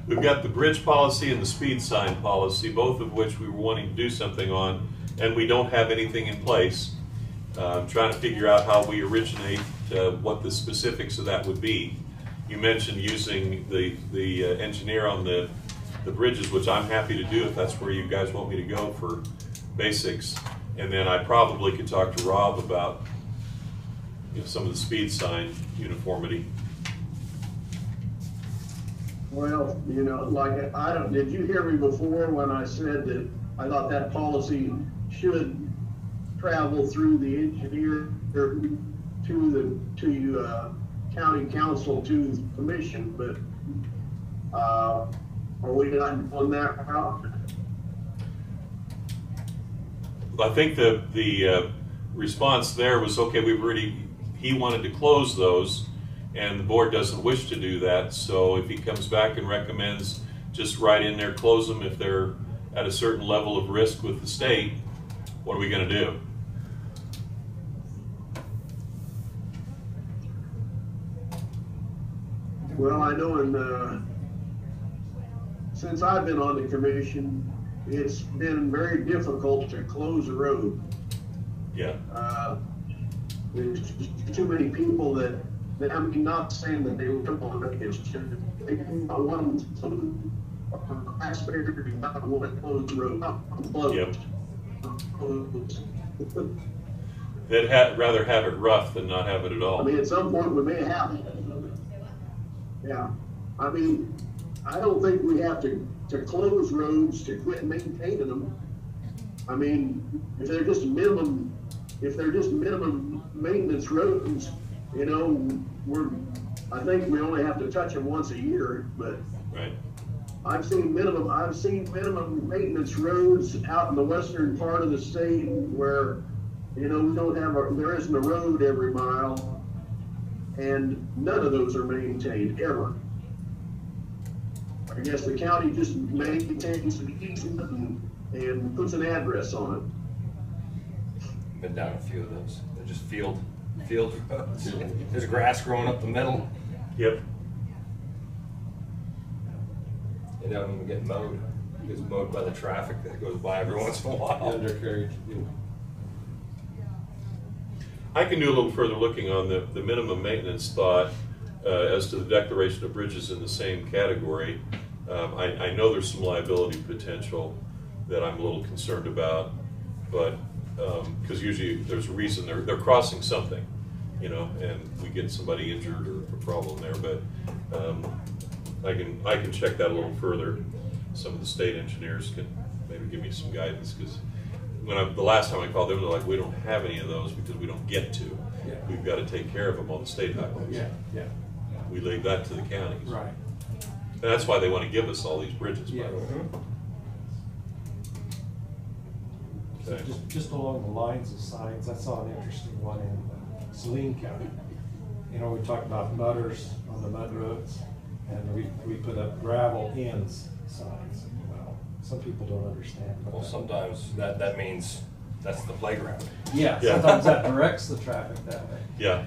We've got the bridge policy and the speed sign policy, both of which we were wanting to do something on, and we don't have anything in place. Trying to figure out how we originate what the specifics of that would be. You mentioned using the engineer on the bridges, which I'm happy to do if that's where you guys want me to go for basics. And then I probably could talk to Rob about some of the speed sign uniformity. Well, like, did you hear me before when I said that I thought that policy should travel through the engineer to the county council to the commission, but are we not on that route? I think the response there was, okay, he wanted to close those, and the board doesn't wish to do that, so if he comes back and recommends just right in there, close them if they're at a certain level of risk with the state, what are we going to do? Well, I know since I've been on the commission, it's been very difficult to close a road. Yeah. There's just too many people that I'm not saying that they live on it, it's just they don't want some taxpayer to not want to close the road. Closed. Yep. They'd rather have it rough than not have it at all. I mean, at some point we may have it. Yeah. I mean, I don't think we have to close roads to quit maintaining them. I mean, if they're just minimum maintenance roads, I think we only have to touch them once a year, but right. I've seen minimum maintenance roads out in the western part of the state where, we don't have there isn't a road every mile, and none of those are maintained ever. I guess the county just maintains an easement and puts an address on it. Been down a few of those. They're just field roads. There's grass growing up the middle. Yep. They don't even get mowed. It gets mowed by the traffic that goes by every once in a while. Undercarriage. I can do a little further looking on the minimum maintenance thought as to the declaration of bridges in the same category. I know there's some liability potential that I'm a little concerned about, but because usually there's a reason they're crossing something, and we get somebody injured or a problem there. But I can check that a little further. Some of the state engineers can maybe give me some guidance, because the last time I called them, they're like, we don't have any of those because we don't get to. Yeah. We've got to take care of them on the state highways. Yeah. We leave that to the counties. Right. And that's why they want to give us all these bridges, by the way. So Okay. just along the lines of signs, I saw an interesting one in Saline County. We talked about mudders on the mud roads, and we put up gravel ends signs. Well, some people don't understand. Well, sometimes that means that's the playground. Yeah, Yeah. sometimes that directs the traffic that way. Yeah.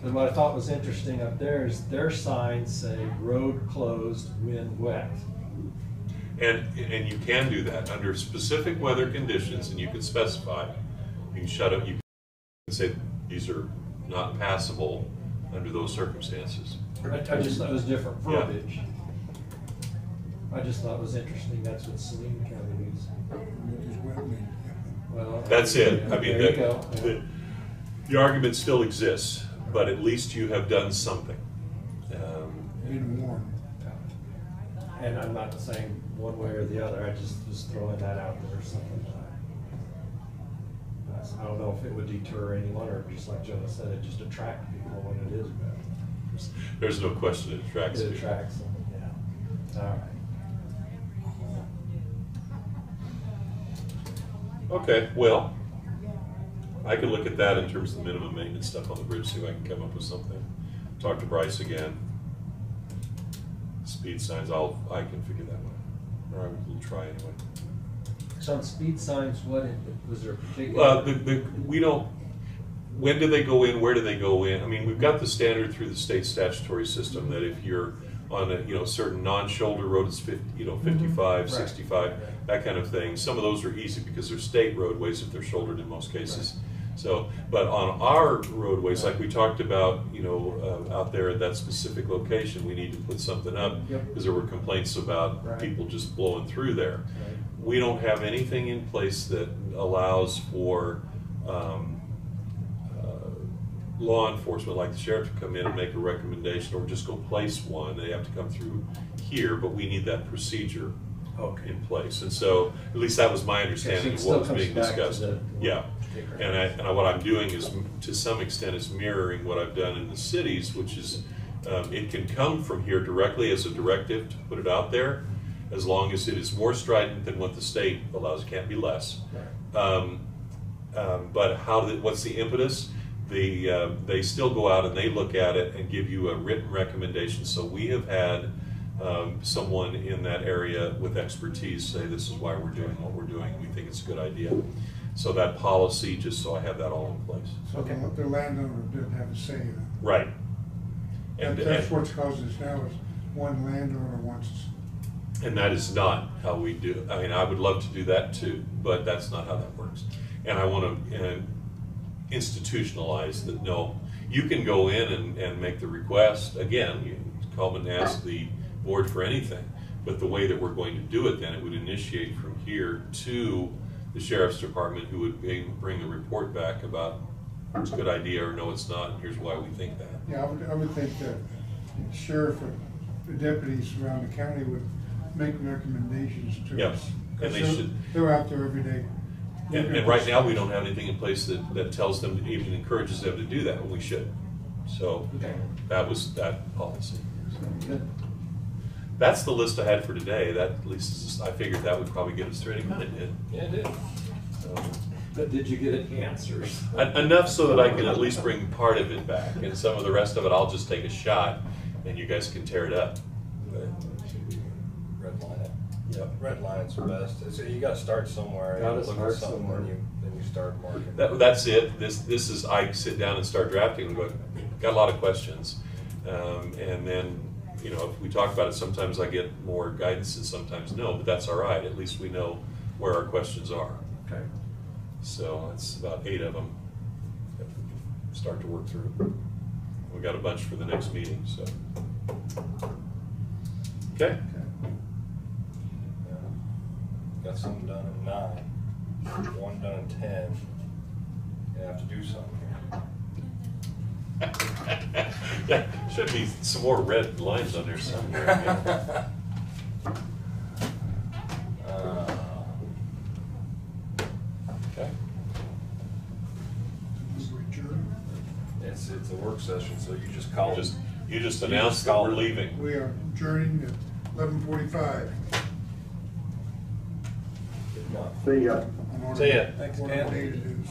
And what I thought was interesting up there is their signs say road closed when wet. And you can do that under specific weather conditions, and you can specify. You can shut up. You can say these are not passable under those circumstances. I just thought it was different Yeah. verbiage. I just thought it was interesting, that's what Saline County is. Just wetland. Well, That's it. I mean, there you go. the argument still exists, but at least you have done something. Been warned. And I'm not saying one way or the other, I just was throwing that out there or something. I don't know if it would deter anyone, or just like Jonah said, it just attract people when it is bad. There's no question it attracts It people. attracts them, yeah. All right. Okay, well, I can look at that in terms of the minimum maintenance stuff on the bridge, see if I can come up with something. Talk to Bryce again. Speed signs, I can figure that one, or I will try anyway. So on speed signs, was there a particular? We don't, when do they go in, where do they go in? I mean, we've got the standard through the state statutory system that if you're on a, certain non-shoulder road, it's 55, Right. 65, that kind of thing. Some of those are easy because they're state roadways if they're shouldered in most cases. So, but on our roadways, like we talked about, out there at that specific location, we need to put something up Yep. because there were complaints about Right. people just blowing through there. Right. We don't have anything in place that allows for law enforcement, like the sheriff, to come in and make a recommendation or just go place one. They have to come through here, but we need that procedure Okay. in place. And so, at least that was my understanding Okay, of so it what was still being comes back to discussed. the- Yeah. particular- And what I'm doing is, to some extent, is mirroring what I've done in the cities, which is, it can come from here directly as a directive to put it out there, as long as it is more strident than what the state allows. It can't be less. Right. But what's the impetus? They still go out and they look at it and give you a written recommendation. So we have had someone in that area with expertise say, this is why we're doing what we're doing. We think it's a good idea. So that policy, just so I have that all in place. So the landowner didn't have a say in it. Right. That's what's caused this now, is one landowner wants. And that is not how we do. I mean, I would love to do that too, but that's not how that works. And I want to institutionalize that. No, you can go in and make the request. Again, you come and ask the board for anything, but the way that we're going to do it, then it would initiate from here to the sheriff's department, who would bring a report back about it's a good idea or no, it's not, and here's why we think that. Yeah, I would think that the sheriff and the deputies around the county would make recommendations to Yep. us. And they 'Cause should. They're out there every day. And right now, we don't have anything in place that tells them, even encourages them to do that, when we should. So Okay. that was that policy. Good. That's the list I had for today. That, at least, I figured that would probably get us through it. And it did. Yeah, it did. So, But did you get answers? enough so that I can at least bring part of it back, and some of the rest of it, I'll just take a shot, and you guys can tear it up. But, Red line it. Yep. Red line's the best. So you gotta start somewhere. Gotta Look at start something, somewhere. then you start marking. That's it. This is, I sit down and start drafting and go, got a lot of questions. And then, if we talk about it, sometimes I get more guidance and sometimes no, but that's all right. At least we know where our questions are. Okay. So it's about 8 of them that we can start to work through. We got a bunch for the next meeting, so. Okay. Got some done at 9, one done at 10. You have to do something. Yeah, should be some more red lines on there somewhere. Okay. It's a work session, so you just call it. You just announced that we're leaving. We are adjourning at 11:45. See ya. See ya. What a day it is.